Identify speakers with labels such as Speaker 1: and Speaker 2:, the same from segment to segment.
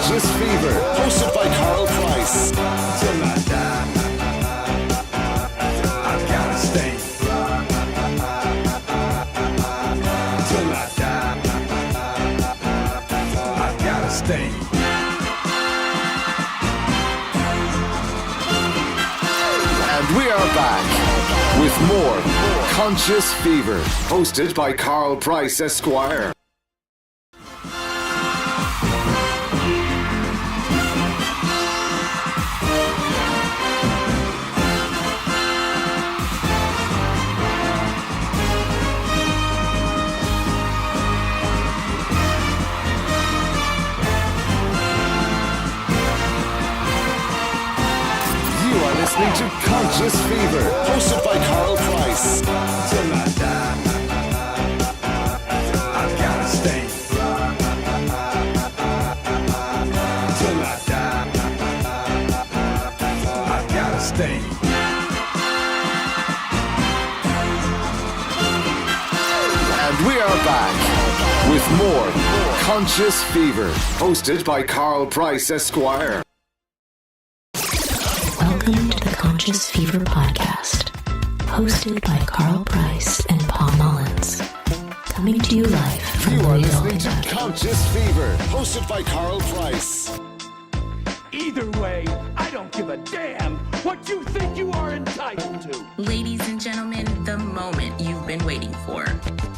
Speaker 1: Conscious Fever, hosted by Carl Price.
Speaker 2: Till I die, I gotta stay. Till I die, I gotta stay.
Speaker 1: And we are back with more Conscious Fever, hosted by Carl Price, Esquire. Listening to Conscious Fever, hosted by Carl Price.
Speaker 2: Till I die, I gotta stay. Till I die, I gotta stay.
Speaker 1: And we are back with more Conscious Fever, hosted by Carl Price, Esquire.
Speaker 3: Welcome to the Conscious Fever podcast, hosted by Carl Price and Paul Mullins. Coming to you live from
Speaker 1: You are
Speaker 3: Louisville,
Speaker 1: listening to
Speaker 3: Kentucky.
Speaker 1: Conscious Fever, hosted by Carl Price.
Speaker 4: Either way, I don't give a damn what you think you are entitled to.
Speaker 5: Ladies and gentlemen, the moment you've been waiting for.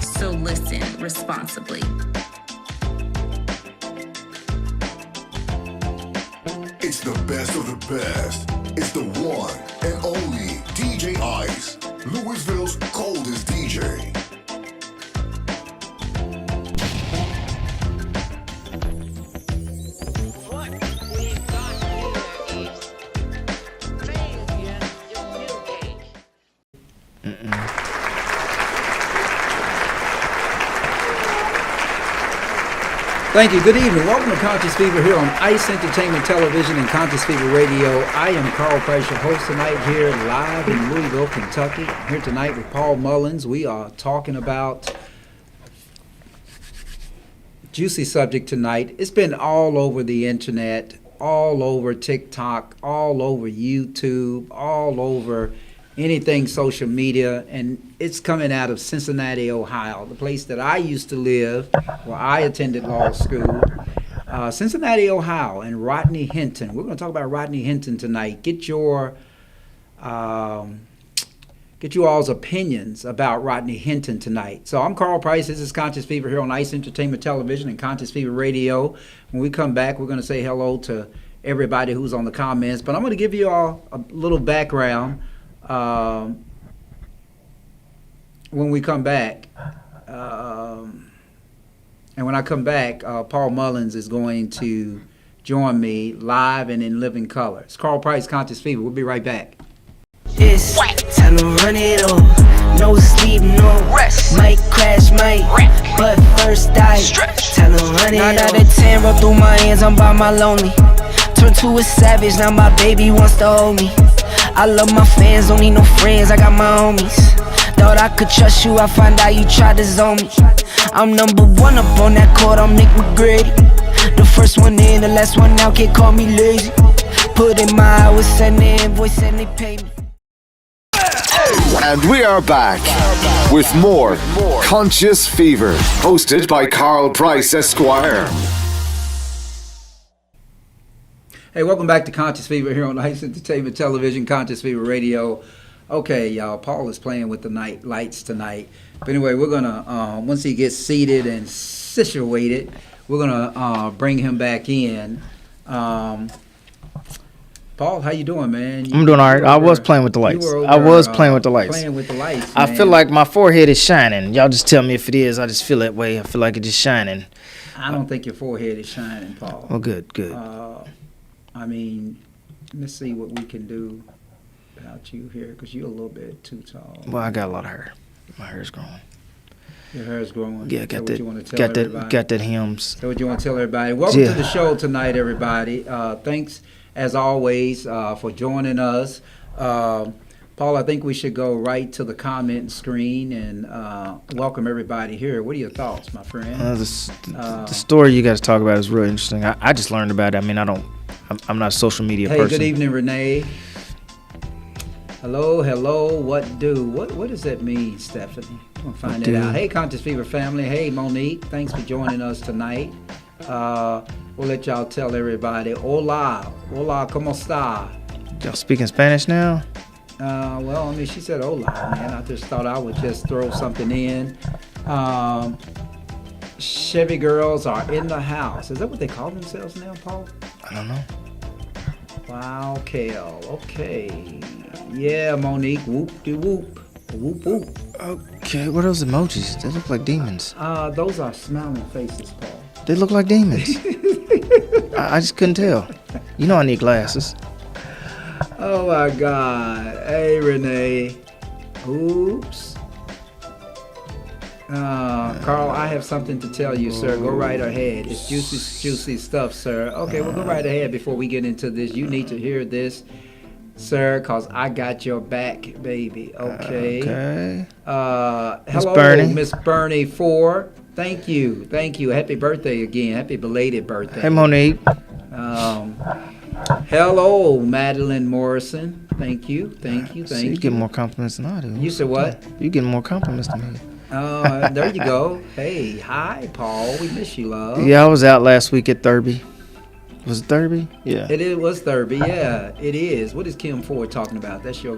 Speaker 5: So listen responsibly.
Speaker 6: It's the best of the best. It's the one and only DJ Ice, Louisville's coldest DJ.
Speaker 7: What we've got here is failure to communicate.
Speaker 8: Thank you. Good evening. Welcome to Conscious Fever here on Ice Entertainment Television and Conscious Fever Radio. I am Carl Price, your host tonight here live in Louisville, Kentucky. I'm here tonight with Paul Mullins. We are talking about juicy subject tonight. It's been all over the internet, all over TikTok, all over YouTube, all over anything social media, and it's coming out of Cincinnati, Ohio, the place that I used to live, where I attended law school. Cincinnati, Ohio, and Rodney Hinton. We're going to talk about Rodney Hinton tonight. Get you all's opinions about Rodney Hinton tonight. So I'm Carl Price. This is Conscious Fever here on Ice Entertainment Television and Conscious Fever Radio. When we come back, we're going to say hello to everybody who's on the comments. But I'm going to give you all a little background when we come back. And when I come back, Paul Mullins is going to join me live and in living color. It's Carl Price, Conscious Fever. We'll be right back.
Speaker 9: It's time to run it all. No sleep, no rest. Might crash, might but first die. Time to run it all. 9 out of 10 roll through my hands, I'm by my lonely. Turned to a savage, now my baby wants to hold me. I love my fans, don't need no friends, I got my homies. Thought I could trust you, I find out you tried to zone me. I'm number one up on that court, I'm Nick McGrady. The first one in, the last one out, can't call me lazy. Put in my hours, send the invoice and they pay me.
Speaker 1: And we are back with more Conscious Fever, hosted by Carl Price, Esquire.
Speaker 8: Hey, welcome back to Conscious Fever here on Ice Entertainment Television, Conscious Fever Radio. Okay, y'all, Paul is playing with the night lights tonight. But anyway, we're going to, once he gets seated and situated, we're going to bring him back in. Paul, how you doing, man?
Speaker 10: I'm doing all right. I was playing with the lights. I was playing with the lights.
Speaker 8: Playing with the lights,
Speaker 10: I
Speaker 8: man.
Speaker 10: feel like my forehead is shining. Y'all just tell me if it is. I just feel that way. I feel like it's just shining.
Speaker 8: I don't think your forehead is shining, Paul.
Speaker 10: Oh, good.
Speaker 8: I mean, let's see what we can do about you here, because you're a little bit too tall.
Speaker 10: Well, I got a lot of hair. My hair is growing.
Speaker 8: Your hair is growing.
Speaker 10: Yeah, got
Speaker 8: that.
Speaker 10: Got that hems.
Speaker 8: So what you want to tell everybody? Welcome to the show tonight, everybody. Thanks as always for joining us. Paul, I think we should go right to the comment screen and welcome everybody here. What are your thoughts, my friend?
Speaker 10: The story you guys talk about is really interesting. I just learned about it. I mean, I'm not a social media person.
Speaker 8: Hey, good evening, Renee. Hello, what does that mean, Stephanie? I'm going to find it out. Hey, Conscious Fever family. Hey, Monique. Thanks for joining us tonight. We'll let y'all tell everybody. Hola, ¿cómo está?
Speaker 10: Y'all speaking Spanish now?
Speaker 8: Well, I mean, she said hola, man. I just thought I would just throw something in. Chevy girls are in the house. Is that what they call themselves now, Paul?
Speaker 10: I don't know.
Speaker 8: Wow, Kale. Okay. Yeah, Monique. Whoop-de-whoop. Whoop-whoop.
Speaker 10: Okay, what are those emojis? They look like demons.
Speaker 8: Those are smiling faces, Paul.
Speaker 10: They look like demons. I just couldn't tell. You know I need glasses.
Speaker 8: Oh, my God. Hey, Renee. Oops. Carl, I have something to tell you, sir. Go right ahead. It's juicy stuff, sir. Okay, well, go right ahead before we get into this. You need to hear this, sir, because I got your back, baby. Okay. Hello, Miss Bernie 4. Thank you. Happy birthday again. Happy belated birthday.
Speaker 10: Hey, Monique.
Speaker 8: Hello, Madeline Morrison. Thank you.
Speaker 10: See, you get more compliments than I do.
Speaker 8: You said what?
Speaker 10: You get more compliments than me.
Speaker 8: There you go. Hey, hi, Paul. We miss you, love.
Speaker 10: Yeah, I was out last week at Thurby. Was it Thurby? Yeah.
Speaker 8: It was Thurby. Yeah, it is. What is Kim Ford talking about? That's your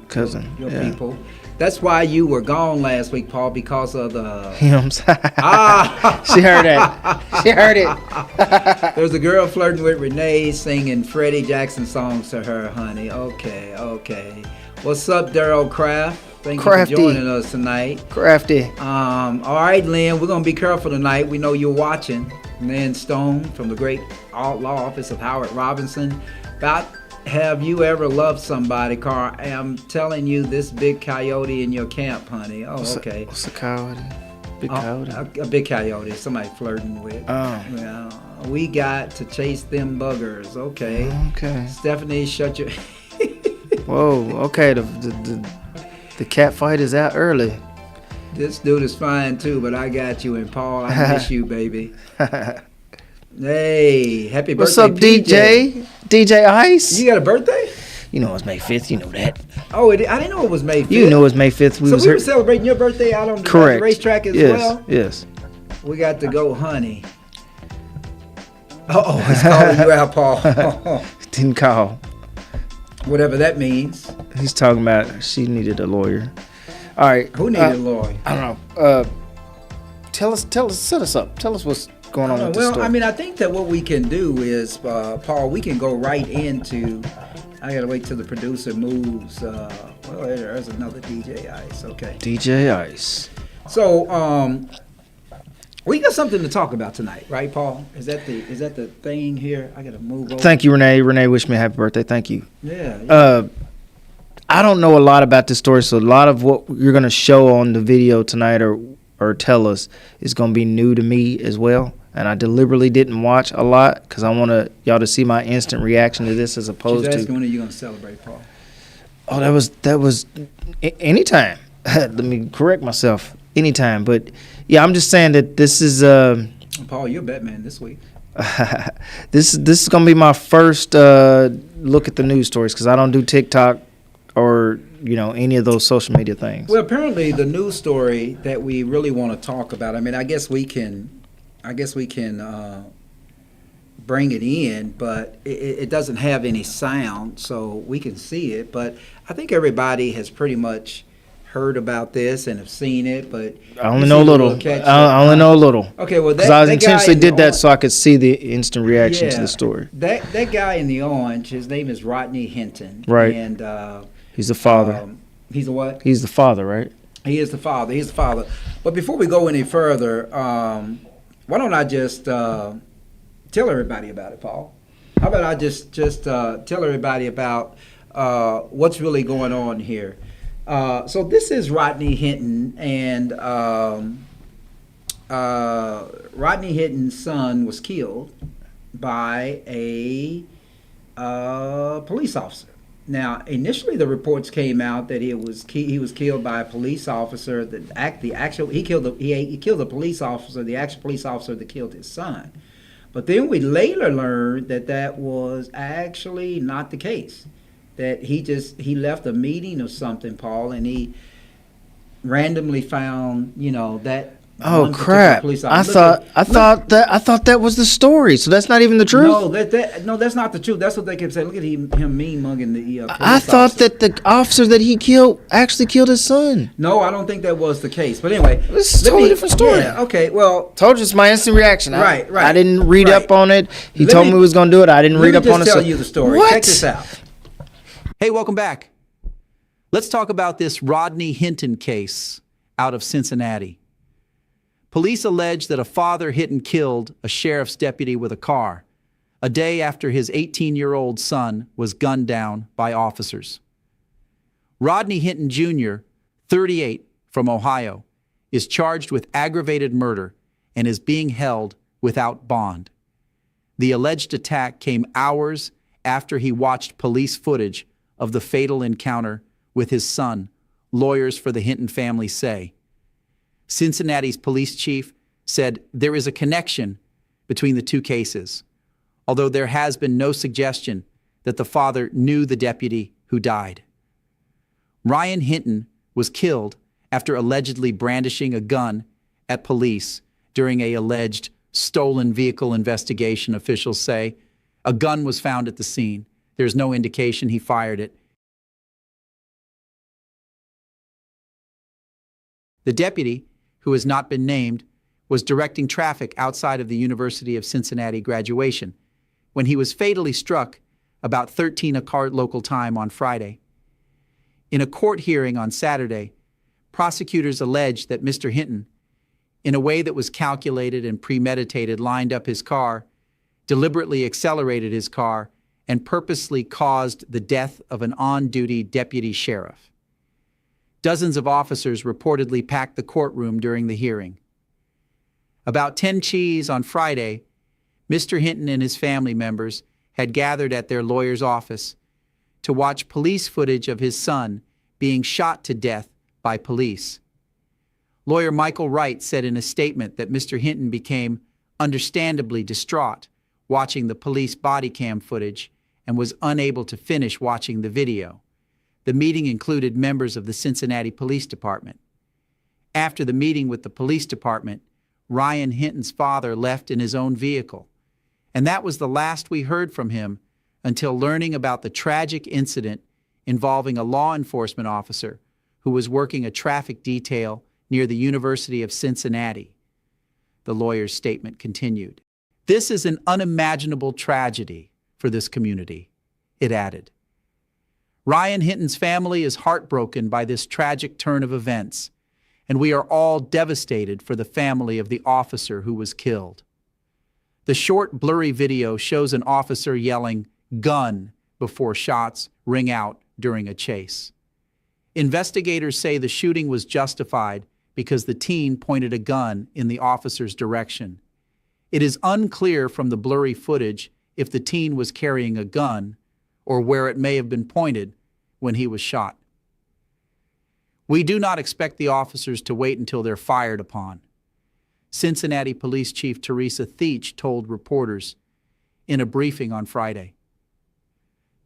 Speaker 10: cousin.
Speaker 8: Your people. That's why you were gone last week, Paul, because of the
Speaker 10: hymns. She heard it.
Speaker 8: There's a girl flirting with Renee singing Freddie Jackson songs to her, honey. Okay. What's up, Daryl Kraft? Thank you for joining us tonight.
Speaker 10: Crafty.
Speaker 8: All right, Lynn, we're going to be careful tonight. We know you're watching. Lynn Stone from the great law office of Howard Robinson. About have you ever loved somebody, Carl? I'm telling you, this big coyote in your camp, honey. Okay.
Speaker 10: What's a coyote? Big coyote?
Speaker 8: A big coyote. Somebody flirting with.
Speaker 10: Oh.
Speaker 8: Well, we got to chase them buggers. Okay. Stephanie, shut your...
Speaker 10: Whoa, okay. The cat fight is out early.
Speaker 8: This dude is fine too, but I got you, and Paul, I miss you, baby. Hey, happy birthday,
Speaker 10: what's up, DJ? DJ Ice?
Speaker 8: You got a birthday?
Speaker 10: You know it's May 5th, you know that.
Speaker 8: Oh, I didn't know it was May 5th.
Speaker 10: You know it's May 5th.
Speaker 8: We were celebrating your birthday out on the racetrack as well?
Speaker 10: Yes.
Speaker 8: We got to go, honey. Uh-oh, he's calling you out, Paul.
Speaker 10: Didn't call.
Speaker 8: Whatever that means.
Speaker 10: He's talking about she needed a lawyer. All right.
Speaker 8: Who needed a lawyer?
Speaker 10: I don't know. Tell us, set us up. Tell us what's going on with this story.
Speaker 8: I mean, I think that what we can do is, Paul, we can go right into, I got to wait till the producer moves. There's another DJ Ice. Okay.
Speaker 10: DJ Ice.
Speaker 8: So, we got something to talk about tonight, right, Paul? Is that the thing here? I got to move over.
Speaker 10: Thank you, Renee. Renee wished me a happy birthday. Thank you.
Speaker 8: Yeah.
Speaker 10: I don't know a lot about this story, so a lot of what you're going to show on the video tonight or tell us is going to be new to me as well. And I deliberately didn't watch a lot because I want y'all to see my instant reaction to this as opposed to...
Speaker 8: She's asking when are you going to celebrate, Paul?
Speaker 10: Oh, that was anytime. Let me correct myself. Anytime. But, yeah, I'm just saying that this is...
Speaker 8: Paul, you're Batman this week.
Speaker 10: This is going to be my first look at the news stories because I don't do TikTok or, any of those social media things.
Speaker 8: Well, apparently the news story that we really want to talk about, I mean, I guess we can bring it in, but it doesn't have any sound, so we can see it. But I think everybody has pretty much heard about this and have seen it, but
Speaker 10: I only know a little. I only know a little.
Speaker 8: Okay, well,
Speaker 10: because I intentionally did that so I could see the instant reaction to the story.
Speaker 8: That guy in the orange, his name is Rodney Hinton,
Speaker 10: right?
Speaker 8: And
Speaker 10: he's the father.
Speaker 8: He's a what?
Speaker 10: He's the father, right?
Speaker 8: He is the father. He's the father. But before we go any further, why don't I just tell everybody about it, Paul? How about I just tell everybody about what's really going on here? So this is Rodney Hinton, and Rodney Hinton's son was killed by a police officer. Now, initially, the reports came out that he was killed by a police officer. He killed the police officer, the actual police officer that killed his son. But then we later learned that was actually not the case. That he left a meeting or something, Paul, and he randomly found that.
Speaker 10: Oh crap! I thought that was the story. So that's not even the truth.
Speaker 8: No, that's not the truth. That's what they kept saying. Look at him mean mugging the police
Speaker 10: I thought
Speaker 8: officer.
Speaker 10: that the officer that he killed actually killed his son.
Speaker 8: No, I don't think that was the case. But anyway,
Speaker 10: this is a totally different story.
Speaker 8: Yeah, okay, well,
Speaker 10: told you it's my instant reaction.
Speaker 8: Right.
Speaker 10: I didn't read up on it. He told me he was going to do it. I didn't read up on it.
Speaker 8: Let me just tell you the story.
Speaker 10: What?
Speaker 8: Check this out.
Speaker 11: Hey, welcome back. Let's talk about this Rodney Hinton case out of Cincinnati. Police allege that a father hit and killed a sheriff's deputy with a car a day after his 18-year-old son was gunned down by officers. Rodney Hinton Jr., 38, from Ohio, is charged with aggravated murder and is being held without bond. The alleged attack came hours after he watched police footage of the fatal encounter with his son, lawyers for the Hinton family say. Cincinnati's police chief said there is a connection between the two cases, although there has been no suggestion that the father knew the deputy who died. Ryan Hinton was killed after allegedly brandishing a gun at police during an alleged stolen vehicle investigation, officials say. A gun was found at the scene. There's no indication he fired it. The deputy, who has not been named, was directing traffic outside of the University of Cincinnati graduation when he was fatally struck about 13 o'clock local time on Friday. In a court hearing on Saturday, prosecutors alleged that Mr. Hinton, in a way that was calculated and premeditated, lined up his car, deliberately accelerated his car, and purposely caused the death of an on-duty deputy sheriff. Dozens of officers reportedly packed the courtroom during the hearing. About 10 Cheese on Friday, Mr. Hinton and his family members had gathered at their lawyer's office to watch police footage of his son being shot to death by police. Lawyer Michael Wright said in a statement that Mr. Hinton became understandably distraught watching the police body cam footage and was unable to finish watching the video. The meeting included members of the Cincinnati Police Department. After the meeting with the police department, Ryan Hinton's father left in his own vehicle, and that was the last we heard from him until learning about the tragic incident involving a law enforcement officer who was working a traffic detail near the University of Cincinnati. The lawyer's statement continued. This is an unimaginable tragedy for this community, it added. Ryan Hinton's family is heartbroken by this tragic turn of events, and we are all devastated for the family of the officer who was killed. The short, blurry video shows an officer yelling, "Gun," before shots ring out during a chase. Investigators say the shooting was justified because the teen pointed a gun in the officer's direction. It is unclear from the blurry footage if the teen was carrying a gun or where it may have been pointed when he was shot. We do not expect the officers to wait until they're fired upon. Cincinnati Police Chief Teresa Theach told reporters in a briefing on Friday.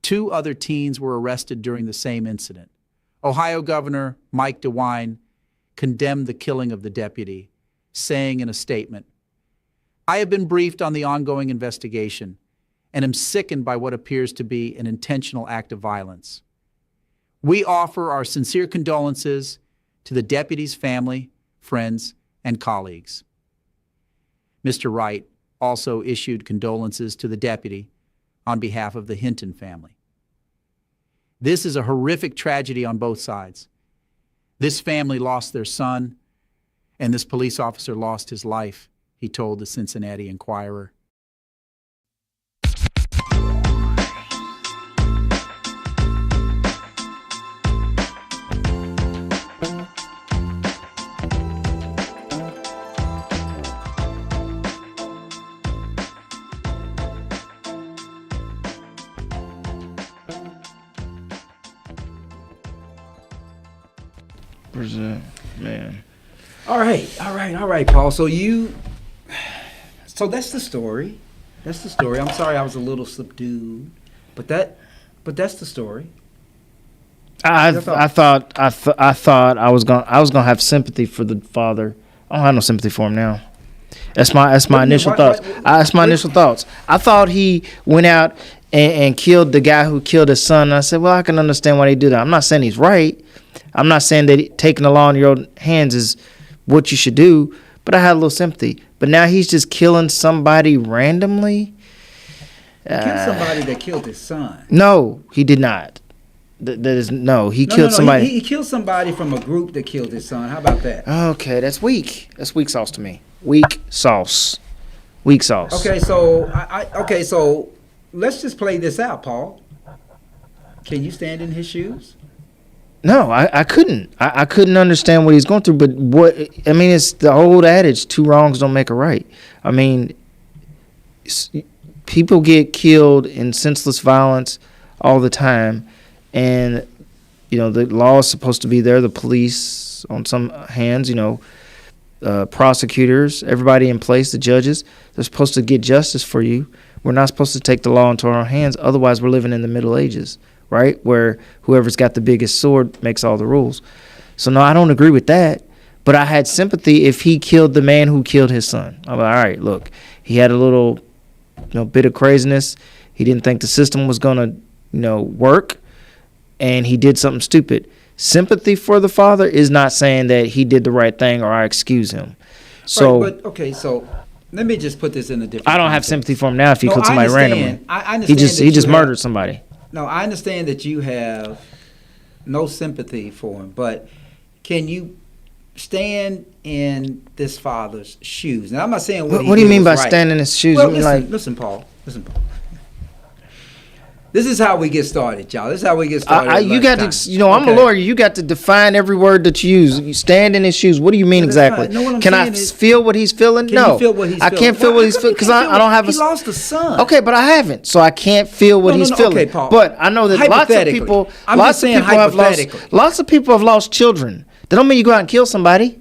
Speaker 11: 2 other teens were arrested during the same incident. Ohio Governor Mike DeWine condemned the killing of the deputy, saying in a statement, "I have been briefed on the ongoing investigation and am sickened by what appears to be an intentional act of violence. We offer our sincere condolences to the deputy's family, friends, and colleagues." Mr. Wright also issued condolences to the deputy on behalf of the Hinton family. This is a horrific tragedy on both sides. This family lost their son, and this police officer lost his life, he told the Cincinnati Enquirer.
Speaker 10: 100%, man.
Speaker 8: All right, Paul. So that's the story. That's the story. I'm sorry I was a little subdued, but that's the story.
Speaker 10: I thought I was gonna have sympathy for the father. I don't have no sympathy for him now. That's my initial thoughts. That's my initial thoughts. I thought he went out and killed the guy who killed his son. And I said, well, I can understand why they do that. I'm not saying he's right. I'm not saying that taking the law in your own hands is what you should do. But I had a little sympathy. But now he's just killing somebody randomly.
Speaker 8: Killed somebody that killed his son.
Speaker 10: No, he did not. He killed somebody.
Speaker 8: He killed somebody from a group that killed his son. How about that?
Speaker 10: Okay, that's weak. That's weak sauce to me. Weak sauce.
Speaker 8: Okay, so let's just play this out, Paul. Can you stand in his shoes?
Speaker 10: No, I couldn't. I couldn't understand what he's going through. But it's the old adage: two wrongs don't make a right. I mean, people get killed in senseless violence all the time. And, the law is supposed to be there, the police on some hands, prosecutors, everybody in place, the judges, they're supposed to get justice for you. We're not supposed to take the law into our own hands. Otherwise, we're living in the Middle Ages, right, where whoever's got the biggest sword makes all the rules. So, no, I don't agree with that. But I had sympathy if he killed the man who killed his son. I'm like, all right, look, he had a little bit of craziness. He didn't think the system was going to, work. And he did something stupid. Sympathy for the father is not saying that he did the right thing or I excuse him. So,
Speaker 8: right, so let me just put this in a different.
Speaker 10: I don't have sympathy for him now if he killed somebody randomly.
Speaker 8: I understand.
Speaker 10: He just murdered somebody.
Speaker 8: No, I understand that you have no sympathy for him, but can you stand in this father's shoes? And I'm not saying
Speaker 10: what do you mean by stand in his shoes?
Speaker 8: Well, listen, Paul. This is how we get started, y'all. This is how we get started.
Speaker 10: You got to, I'm a lawyer. You got to define every word that you use. You stand in his shoes. What do you mean exactly? Can I feel what he's feeling? No.
Speaker 8: You feel what he's
Speaker 10: I can't feel what he's feeling because I don't have
Speaker 8: He lost a son.
Speaker 10: Okay, but I haven't, so I can't feel what he's feeling.
Speaker 8: Okay, Paul.
Speaker 10: But I know that lots of people have lost children. That don't mean you go out and kill somebody.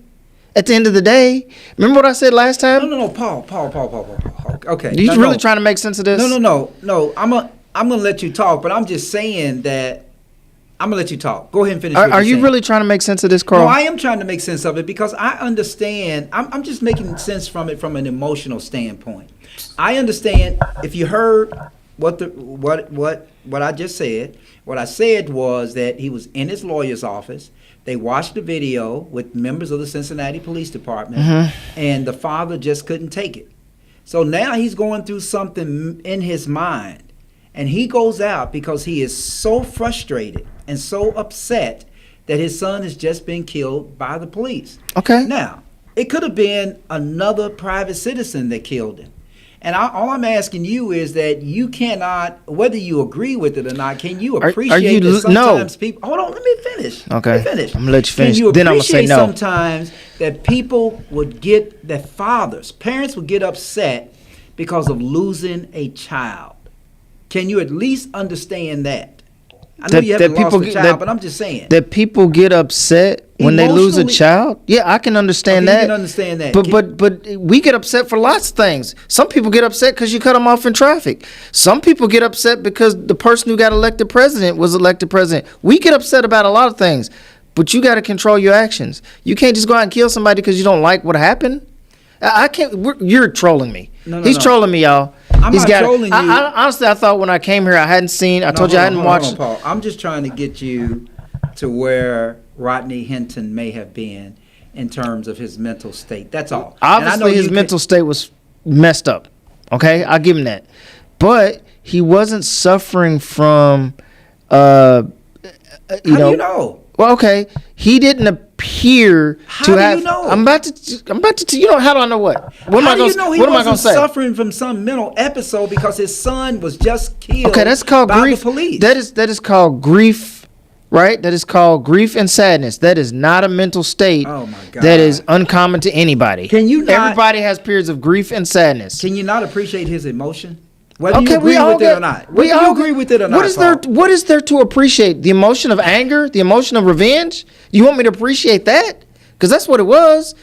Speaker 10: At the end of the day, remember what I said last time?
Speaker 8: No, Paul. Okay.
Speaker 10: You really trying to make sense of this?
Speaker 8: No. I'm going to let you talk, but I'm just saying that I'm going to let you talk. Go ahead and finish.
Speaker 10: Are you really trying to make sense of this, Carl?
Speaker 8: No, I am trying to make sense of it because I understand. I'm just making sense from it from an emotional standpoint. I understand if you heard what I just said. What I said was that he was in his lawyer's office. They watched the video with members of the Cincinnati Police Department, and the father just couldn't take it. So now he's going through something in his mind. And he goes out because he is so frustrated and so upset that his son has just been killed by the police.
Speaker 10: Okay.
Speaker 8: Now, it could have been another private citizen that killed him. And all I'm asking you is that you cannot, whether you agree with it or not, can you appreciate that sometimes people... Hold on, let me finish.
Speaker 10: Okay.
Speaker 8: Let me finish.
Speaker 10: I'm going to let you finish.
Speaker 8: Can you
Speaker 10: then I'm going to say no.
Speaker 8: Sometimes that people would get, that parents would get upset because of losing a child. Can you at least understand that? I know you haven't lost a child, but I'm just saying.
Speaker 10: That people get upset when they lose a child? Yeah, I can understand that.
Speaker 8: You can understand that.
Speaker 10: But we get upset for lots of things. Some people get upset because you cut them off in traffic. Some people get upset because the person who got elected president was elected president. We get upset about a lot of things, but you got to control your actions. You can't just go out and kill somebody because you don't like what happened. I can't. You're trolling me. He's trolling me, y'all.
Speaker 8: I'm not trolling you.
Speaker 10: Honestly, I thought when I came here, I hadn't seen. I told you I hadn't watched.
Speaker 8: Paul. I'm just trying to get you to where Rodney Hinton may have been in terms of his mental state. That's all.
Speaker 10: Obviously, his mental state was messed up. Okay, I'll give him that. But he wasn't suffering from,
Speaker 8: How do you know?
Speaker 10: Well, okay, he didn't appear to have.
Speaker 8: How do you know?
Speaker 10: I'm about to. You know, how do I know what? What am I going to say? What am I going to say?
Speaker 8: Suffering from some mental episode because his son was just killed.
Speaker 10: Okay, that's called
Speaker 8: by
Speaker 10: grief.
Speaker 8: The police.
Speaker 10: That is called grief, right? That is called grief and sadness. That is not a mental state.
Speaker 8: Oh my God.
Speaker 10: That is uncommon to anybody.
Speaker 8: Can you not?
Speaker 10: Everybody has periods of grief and sadness.
Speaker 8: Can you not appreciate his emotion? Whether you agree with it or not. Whether you agree with it or not.
Speaker 10: What is there to appreciate? The emotion of anger? The emotion of revenge? You want me to appreciate that? Because that's what it was.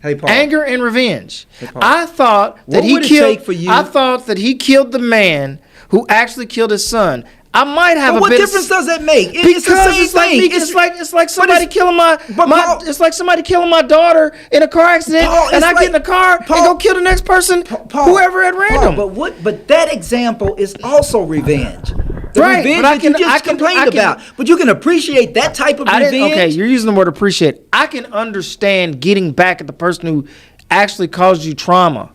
Speaker 8: Hey, Paul.
Speaker 10: Anger and revenge.
Speaker 8: Hey, Paul.
Speaker 10: I thought that
Speaker 8: What
Speaker 10: he
Speaker 8: would it
Speaker 10: killed.
Speaker 8: take for you-
Speaker 10: I thought that he killed the man who actually killed his son. I might have
Speaker 8: But
Speaker 10: a
Speaker 8: what
Speaker 10: bit
Speaker 8: difference does that make?
Speaker 10: because
Speaker 8: It's the same
Speaker 10: it's like
Speaker 8: thing.
Speaker 10: me- it's like somebody killing my
Speaker 8: Paul-
Speaker 10: it's like somebody killing my daughter in a car accident,
Speaker 8: Paul,
Speaker 10: and
Speaker 8: it's
Speaker 10: I
Speaker 8: like-
Speaker 10: get in the car and
Speaker 8: Paul-
Speaker 10: go kill the next person,
Speaker 8: Paul,
Speaker 10: whoever at random.
Speaker 8: Paul, but that example is also revenge. The
Speaker 10: Right,
Speaker 8: revenge
Speaker 10: but I
Speaker 8: that you
Speaker 10: can-
Speaker 8: just
Speaker 10: I can-
Speaker 8: complained
Speaker 10: I can-
Speaker 8: about. But you can appreciate that type of revenge.
Speaker 10: Okay, you're using the word appreciate. I can understand getting back at the person who actually caused you trauma,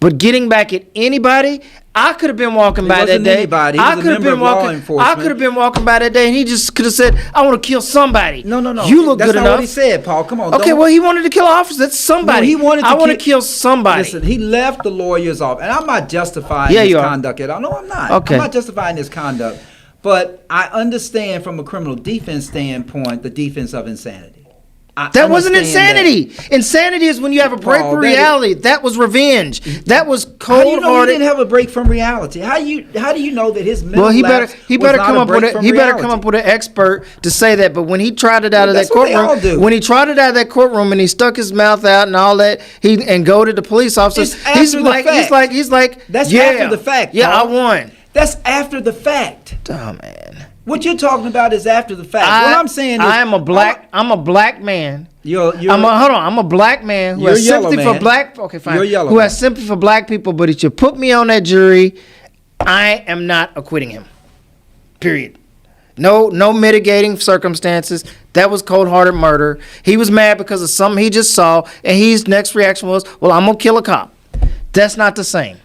Speaker 10: but getting back at anybody. I could have been walking by that
Speaker 8: wasn't
Speaker 10: day.
Speaker 8: anybody. He
Speaker 10: I
Speaker 8: was a
Speaker 10: could have
Speaker 8: member
Speaker 10: been
Speaker 8: of law
Speaker 10: walking. I
Speaker 8: enforcement.
Speaker 10: could have been walking by that day, and he just could have said, "I want to kill somebody."
Speaker 8: No.
Speaker 10: You look
Speaker 8: That's
Speaker 10: good
Speaker 8: not
Speaker 10: enough.
Speaker 8: what he said, Paul. Come on.
Speaker 10: Okay,
Speaker 8: don't-
Speaker 10: well, he wanted to kill an officer. That's somebody.
Speaker 8: No, he wanted to
Speaker 10: I want to kill somebody.
Speaker 8: Listen, he left the lawyers off, and I'm not justifying
Speaker 10: Yeah,
Speaker 8: his
Speaker 10: you are.
Speaker 8: conduct at all. No, I'm not.
Speaker 10: Okay.
Speaker 8: I'm not justifying his conduct, but I understand from a criminal defense standpoint the defense of insanity. I
Speaker 10: That wasn't
Speaker 8: understand that.
Speaker 10: insanity. Insanity is when you have a break
Speaker 8: Paul,
Speaker 10: from
Speaker 8: that is-
Speaker 10: reality. That was revenge. That was
Speaker 8: How do you know he
Speaker 10: cold-hearted.
Speaker 8: didn't have a break from reality? How do you know that his mental
Speaker 10: Well, he
Speaker 8: lapse
Speaker 10: better
Speaker 8: was
Speaker 10: come
Speaker 8: not
Speaker 10: up
Speaker 8: a
Speaker 10: with
Speaker 8: break
Speaker 10: it.
Speaker 8: from
Speaker 10: He better
Speaker 8: reality?
Speaker 10: come up with an expert to say that. But when he trotted out of that
Speaker 8: That's what they all
Speaker 10: courtroom,
Speaker 8: do.
Speaker 10: when he trotted out of that courtroom and he stuck his mouth out and all that, and go to the police officers,
Speaker 8: It's after
Speaker 10: he's
Speaker 8: the
Speaker 10: like,
Speaker 8: fact.
Speaker 10: he's like,
Speaker 8: That's
Speaker 10: yeah,
Speaker 8: after the fact,
Speaker 10: Yeah,
Speaker 8: Paul.
Speaker 10: I won.
Speaker 8: That's after the fact.
Speaker 10: Oh man.
Speaker 8: What you're talking about is after the fact. What I'm saying is,
Speaker 10: I'm a black man.
Speaker 8: You're
Speaker 10: hold on. I'm a black man who
Speaker 8: You're
Speaker 10: has
Speaker 8: yellow,
Speaker 10: sympathy for
Speaker 8: man.
Speaker 10: black. Okay, fine.
Speaker 8: You're yellow,
Speaker 10: Who
Speaker 8: man.
Speaker 10: has sympathy for black people, but if you put me on that jury, I am not acquitting him. Period. No mitigating circumstances. That was cold-hearted murder. He was mad because of something he just saw, and his next reaction was, "Well, I'm gonna kill a cop." That's not the same.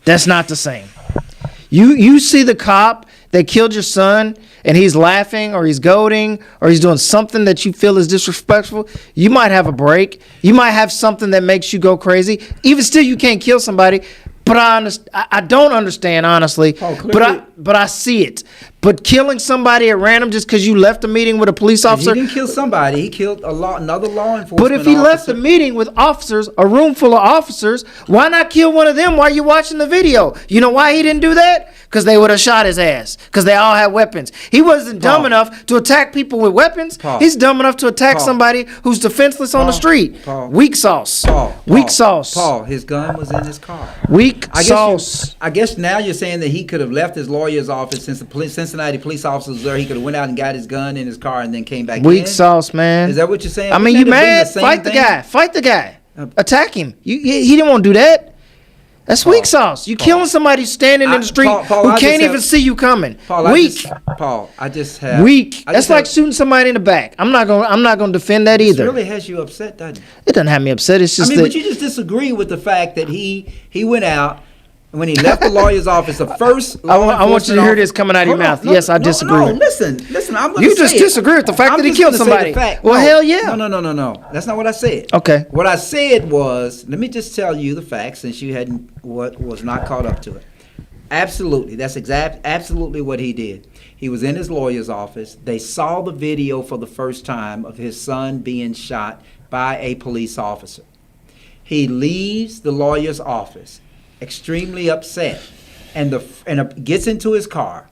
Speaker 10: That's not the same. You see the cop that killed your son and he's laughing or he's goading or he's doing something that you feel is disrespectful, you might have a break. You might have something that makes you go crazy. Even still, you can't kill somebody. But I don't understand, honestly.
Speaker 8: Oh, clearly-
Speaker 10: But I see it. But killing somebody at random just because you left a meeting with a police
Speaker 8: he
Speaker 10: officer.
Speaker 8: didn't kill somebody. He killed another law enforcement.
Speaker 10: But if he left
Speaker 8: officer.
Speaker 10: the meeting with officers, a room full of officers, why not kill one of them while you're watching the video? You know why he didn't do that? Because they would have shot his ass. Because they all had weapons. He wasn't dumb
Speaker 8: Paul.
Speaker 10: enough to attack people with weapons.
Speaker 8: Paul.
Speaker 10: He's dumb enough to attack
Speaker 8: Paul.
Speaker 10: somebody who's defenseless on the
Speaker 8: Paul.
Speaker 10: street.
Speaker 8: Paul.
Speaker 10: Weak sauce. Weak sauce.
Speaker 8: Paul, his gun was in his car.
Speaker 10: Weak sauce.
Speaker 8: I guess now you're saying that he could have left his lawyer's office since the Cincinnati police officer was there. He could have went out and got his gun in his car and then came back in.
Speaker 10: Weak sauce, man.
Speaker 8: Is that what you're saying?
Speaker 10: I mean,
Speaker 8: Wouldn't
Speaker 10: you
Speaker 8: that have been
Speaker 10: mad?
Speaker 8: the same
Speaker 10: Fight the
Speaker 8: thing?
Speaker 10: guy. Fight the guy. Attack him. He didn't want to do that. That's weak sauce. You killing somebody standing in the street
Speaker 8: Paul,
Speaker 10: who
Speaker 8: I just
Speaker 10: can't
Speaker 8: have-
Speaker 10: even see you coming.
Speaker 8: Paul,
Speaker 10: Weak.
Speaker 8: I just have
Speaker 10: Weak.
Speaker 8: I
Speaker 10: That's
Speaker 8: just
Speaker 10: like
Speaker 8: have-
Speaker 10: shooting somebody in the back. I'm not gonna defend that
Speaker 8: This
Speaker 10: either.
Speaker 8: really has you upset, doesn't it?
Speaker 10: It doesn't have me upset. It's just
Speaker 8: I mean,
Speaker 10: that
Speaker 8: but you just disagree with the fact that he went out and when he left the lawyer's office, the first.
Speaker 10: I want you to hear this coming out of your mouth. Yes, I disagree.
Speaker 8: No, listen. I'm going to
Speaker 10: You just disagree with the fact that he killed somebody. Well, hell yeah.
Speaker 8: No. That's not what I said.
Speaker 10: Okay.
Speaker 8: What I said was, let me just tell you the facts since you hadn't was not caught up to it. Absolutely, that's absolutely what he did. He was in his lawyer's office. They saw the video for the first time of his son being shot by a police officer. He leaves the lawyer's office, extremely upset, and gets into his car.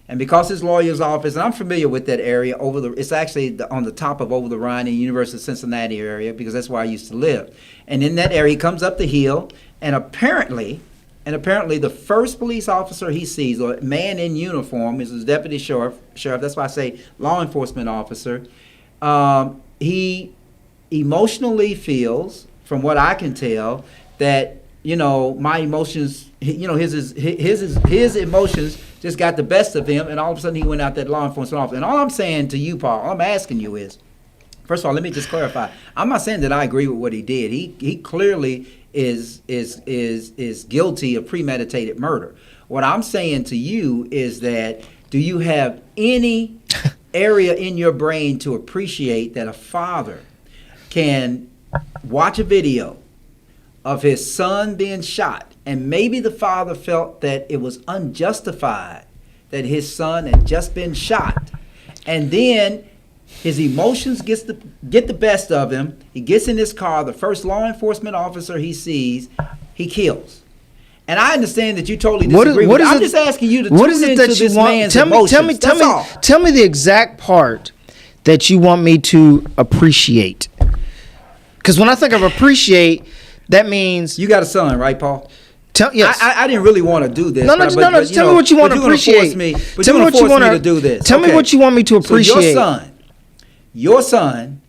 Speaker 8: And because his lawyer's office, and I'm familiar with that area it's actually on the top of Over the Rhine in the University of Cincinnati area because that's where I used to live. And in that area, he comes up the hill, and apparently the first police officer he sees, or man in uniform, is his deputy sheriff. That's why I say law enforcement officer. He emotionally feels, from what I can tell, that my emotions, his emotions just got the best of him, and all of a sudden he went out that law enforcement officer. And all I'm saying to you, Paul, all I'm asking you is, first of all, let me just clarify. I'm not saying that I agree with what he did. He clearly is guilty of premeditated murder. What I'm saying to you is that, do you have any area in your brain to appreciate that a father can watch a video of his son being shot, and maybe the father felt that it was unjustified that his son had just been shot, and then his emotions get the best of him. He gets in his car. The first law enforcement officer he sees, he kills. And I understand that you totally disagree with it. I'm just asking you to
Speaker 10: what
Speaker 8: tune
Speaker 10: is it
Speaker 8: into
Speaker 10: that you
Speaker 8: this
Speaker 10: want?
Speaker 8: man's
Speaker 10: Tell me,
Speaker 8: emotions. That's all.
Speaker 10: tell me the exact part that you want me to appreciate. Because when I think of appreciate, that means
Speaker 8: You got a son, right, Paul?
Speaker 10: yes.
Speaker 8: I didn't really want to do this.
Speaker 10: No, just tell me what you want to appreciate.
Speaker 8: Tell me what you want to do this.
Speaker 10: Tell me what you want me to appreciate.
Speaker 8: So your son,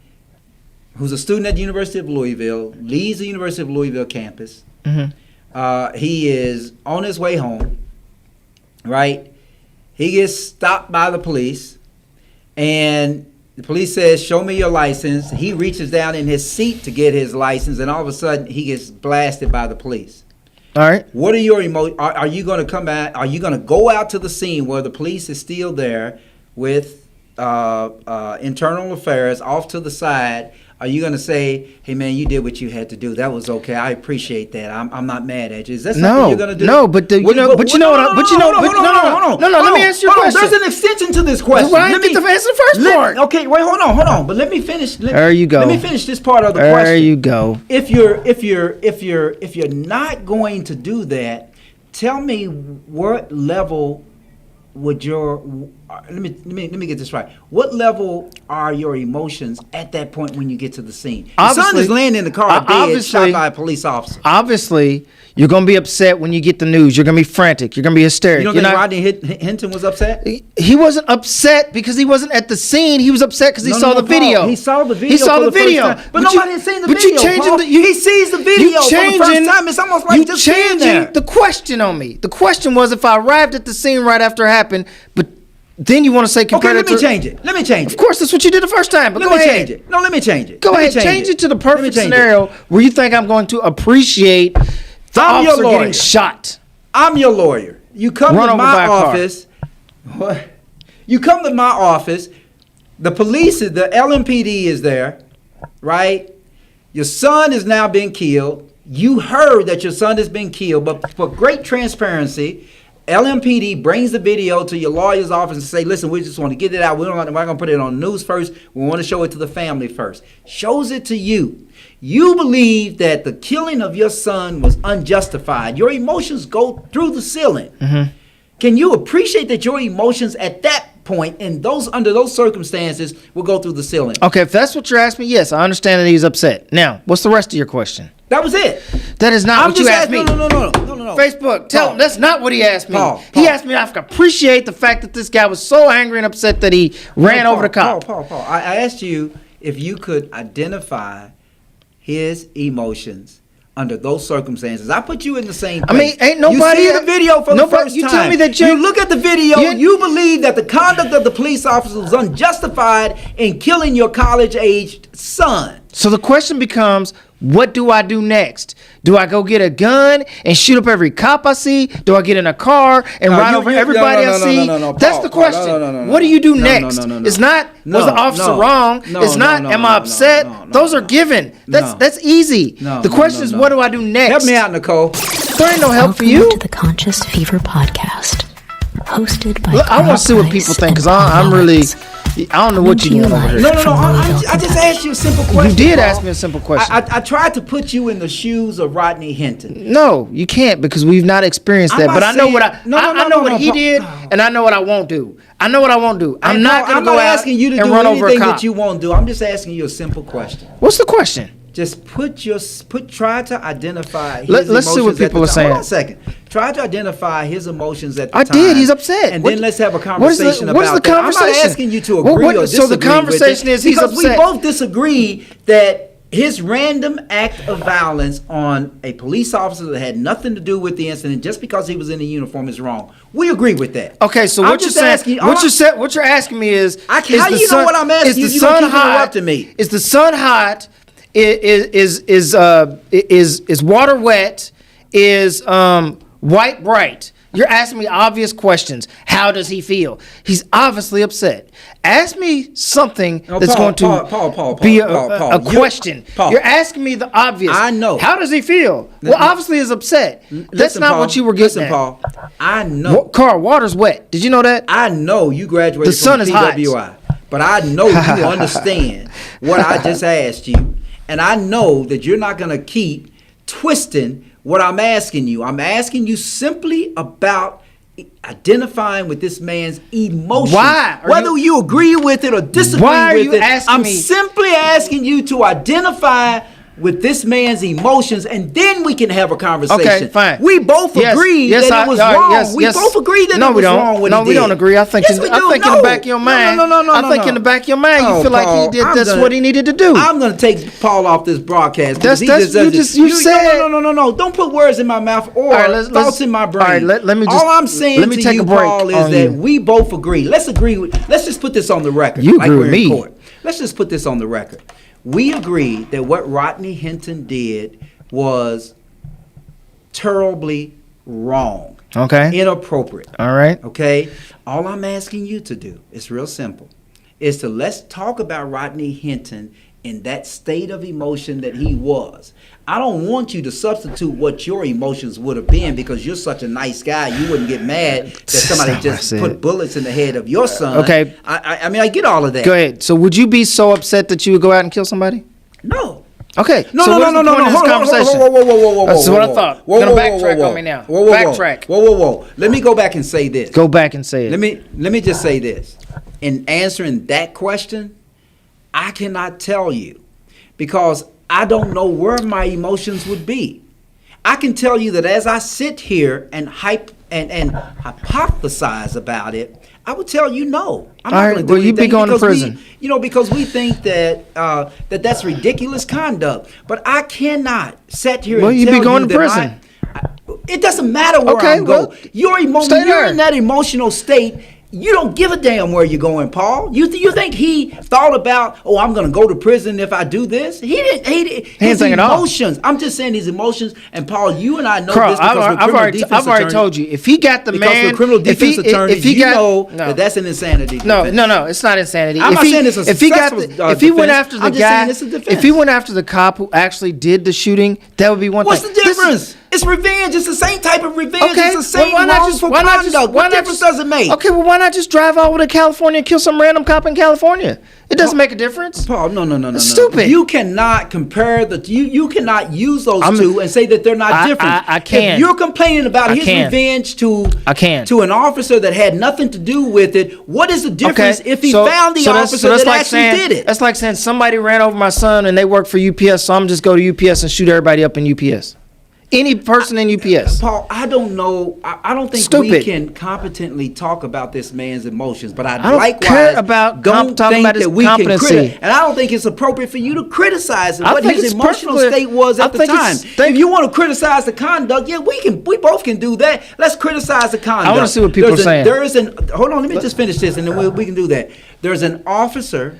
Speaker 8: who's a student at the University of Louisville, leaves the University of Louisville campus. He is on his way home, right? He gets stopped by the police, and the police says, "Show me your license." He reaches down in his seat to get his license, and all of a sudden, he gets blasted by the police.
Speaker 10: All right.
Speaker 8: What are your emotions? Are you going to come back? Are you going to go out to the scene where the police is still there with internal affairs off to the side? Are you going to say, "Hey man, you did what you had to do. That was okay. I appreciate that. I'm not mad at you." Is that something you're going to do?
Speaker 10: No, but let me answer your question.
Speaker 8: There's an extension to this question.
Speaker 10: Well, I didn't get to answer the first part.
Speaker 8: Okay, wait, hold on. But let me finish.
Speaker 10: There you go.
Speaker 8: Let me finish this part of the question.
Speaker 10: There you go.
Speaker 8: If you're not going to do that, tell me what level would your let me get this right. What level are your emotions at that point when you get to the scene? Your son is laying in the car dead, shot by a police officer.
Speaker 10: Obviously, you're going to be upset when you get the news. You're going to be frantic. You're going to be hysterical.
Speaker 8: You don't think Rodney Hinton was upset?
Speaker 10: He wasn't upset because he wasn't at the scene. He was upset because he saw the video.
Speaker 8: He saw the video.
Speaker 10: He saw the video.
Speaker 8: But nobody had seen the video. He sees the video for the first time. It's almost like just being there.
Speaker 10: The question on me. The question was if I arrived at the scene right after it happened, but then you want to say compared
Speaker 8: let me change it. Let me change it.
Speaker 10: Of course, that's what you did the first time. But
Speaker 8: let me change it. No, let me change it.
Speaker 10: Go ahead. Change it to the perfect scenario where you think I'm going to appreciate the officer getting shot.
Speaker 8: I'm your lawyer. You come to my office. What? You come to my office. The police, the LMPD is there, right? Your son is now being killed. You heard that your son has been killed, but for great transparency, LMPD brings the video to your lawyer's office and say, "Listen, we just want to get it out. We're not going to put it on the news first. We want to show it to the family first." Shows it to you. You believe that the killing of your son was unjustified. Your emotions go through the ceiling. Can you appreciate that your emotions at that point, under those circumstances, will go through the ceiling?
Speaker 10: Okay, if that's what you're asking me, yes, I understand that he's upset. Now, what's the rest of your question?
Speaker 8: That was it.
Speaker 10: That is not what you asked me.
Speaker 8: No.
Speaker 10: Facebook, tell him that's not what he asked me. He asked me if I could appreciate the fact that this guy was so angry and upset that he ran over the cop.
Speaker 8: Paul, I asked you if you could identify his emotions under those circumstances. I put you in the same place.
Speaker 10: I mean, ain't nobody...
Speaker 8: You see the video for the first time.
Speaker 10: You tell me that
Speaker 8: you look at the video, you believe that the conduct of the police officer was unjustified in killing your college-aged son.
Speaker 10: So the question becomes, what do I do next? Do I go get a gun and shoot up every cop I see? Do I get in a car and ride over everybody I see? That's the question. What do you do next? It's not, was the officer wrong? It's not, am I upset? Those are given. That's easy. The question is, what do I do next?
Speaker 8: Help me out, Nicole.
Speaker 10: There ain't no help for you.
Speaker 3: Welcome to the Conscious Fever podcast, hosted by
Speaker 10: I want to see what people think, because I'm really... I don't know what you're doing over here.
Speaker 8: No. I just asked you a simple question.
Speaker 10: You did ask me a simple question.
Speaker 8: I tried to put you in the shoes of Rodney Hinton.
Speaker 10: No, you can't, because we've not experienced that. But I know what I know what he did, and I know what I won't do. I know what I won't do. I'm not going to go out
Speaker 8: asking you to
Speaker 10: and
Speaker 8: do
Speaker 10: run over a
Speaker 8: anything
Speaker 10: cop.
Speaker 8: that you won't do. I'm just asking you a simple question.
Speaker 10: What's the question?
Speaker 8: Just try to identify his emotions.
Speaker 10: Let's see what people are saying.
Speaker 8: Hold on a second. Try to identify his emotions at the time.
Speaker 10: I did. He's upset.
Speaker 8: And then let's have a conversation about that.
Speaker 10: What is the conversation?
Speaker 8: I'm not asking you to agree or disagree
Speaker 10: So the conversation is he's upset.
Speaker 8: Because we both disagree that his random act of violence on a police officer that had nothing to do with the incident just because he was in a uniform is wrong. We agree with that.
Speaker 10: Okay, so what you're saying, what you're asking me is,
Speaker 8: how do you know what I'm asking you? You're going to keep interrupting me.
Speaker 10: Is the sun hot? Is water wet? Is white bright? You're asking me obvious questions. How does he feel? He's obviously upset. Ask me something that's going to be a question. You're asking me the obvious.
Speaker 8: I know.
Speaker 10: How does he feel? Well, obviously he's upset. That's not what you were getting at.
Speaker 8: Paul, I know.
Speaker 10: Carl, water's wet. Did you know that?
Speaker 8: I know you graduated
Speaker 10: from
Speaker 8: PWI. But I know you understand what I just asked you. And I know that you're not going to keep twisting what I'm asking you simply about identifying with this man's emotion.
Speaker 10: Why?
Speaker 8: Whether you agree with it or disagree
Speaker 10: Why are
Speaker 8: with
Speaker 10: you
Speaker 8: it,
Speaker 10: asking
Speaker 8: I'm
Speaker 10: me?
Speaker 8: simply asking you to identify with this man's emotions, and then we can have a conversation.
Speaker 10: Okay, fine.
Speaker 8: We both agree that it was wrong. We both agree that it was wrong what he did.
Speaker 10: No, we don't agree. I think
Speaker 8: Yes, we do.
Speaker 10: in the back of your mind. I think in the back of your mind, you feel like he did. That's what he needed to do.
Speaker 8: I'm going to take Paul off this broadcast.
Speaker 10: That's you said.
Speaker 8: No. Don't put words in my mouth or thoughts in my brain.
Speaker 10: All right, let me just.
Speaker 8: All I'm saying to you, Paul, is that we both agree. Let's just put this on the record.
Speaker 10: You agree with me.
Speaker 8: Let's just put this on the record. We agree that what Rodney Hinton did was terribly wrong.
Speaker 10: Okay.
Speaker 8: Inappropriate.
Speaker 10: All right.
Speaker 8: Okay. All I'm asking you to do, it's real simple, is to let's talk about Rodney Hinton in that state of emotion that he was. I don't want you to substitute what your emotions would have been, because you're such a nice guy. You wouldn't get mad that somebody just put bullets in the head of your son.
Speaker 10: Okay.
Speaker 8: I mean, I get all of that.
Speaker 10: Go ahead. So would you be so upset that you would go out and kill somebody?
Speaker 8: No.
Speaker 10: Okay.
Speaker 8: No.
Speaker 10: Whoa. That's what I thought. You're gonna backtrack on me now. Backtrack.
Speaker 8: Whoa. Let me go back and say this.
Speaker 10: Go back and say it.
Speaker 8: Let me just say this. In answering that question, I cannot tell you, because I don't know where my emotions would be. I can tell you that as I sit here and hypothesize about it, I would tell you no. I'm not going to do anything.
Speaker 10: You'd be going to prison.
Speaker 8: Because we think that that's ridiculous conduct. But I cannot sit here and tell you that.
Speaker 10: You'd be going to prison.
Speaker 8: It doesn't matter where I go. You're in that emotional state. You don't give a damn where you're going, Paul. You think he thought about, I'm going to go to prison if I do this? He didn't. His emotions. I'm just saying his emotions. And Paul, you and I know this because
Speaker 10: I've already told you. If he got the man,
Speaker 8: because criminal defense attorney, that's an insanity.
Speaker 10: No, it's not insanity.
Speaker 8: I'm not saying it's a successful
Speaker 10: if he went after the guy, if he went after the cop who actually did the shooting, that would be one thing.
Speaker 8: What's the difference? It's revenge. It's the same type of revenge. It's the same wrongful conduct. What difference does it make?
Speaker 10: Okay, well, why not just drive all the way to California and kill some random cop in California? It doesn't make a difference.
Speaker 8: Paul, no.
Speaker 10: It's stupid.
Speaker 8: You cannot compare you cannot use those two and say that they're not different.
Speaker 10: I can.
Speaker 8: If you're complaining about his revenge to an officer that had nothing to do with it, what is the difference if he found the officer that actually did it?
Speaker 10: That's like saying somebody ran over my son and they work for UPS, so I'm just go to UPS and shoot everybody up in UPS. Any person in UPS.
Speaker 8: Paul, I don't know. I don't think we can competently talk about this man's emotions, but I don't
Speaker 10: care about
Speaker 8: don't think
Speaker 10: about his
Speaker 8: that we
Speaker 10: competency.
Speaker 8: can criticize. And I don't think it's appropriate for you to criticize what his emotional state was at the time. If you want to criticize the conduct, we both can do that. Let's criticize the conduct.
Speaker 10: I want to see what people are saying.
Speaker 8: Hold on, let me just finish this, and then we can do that. There's an officer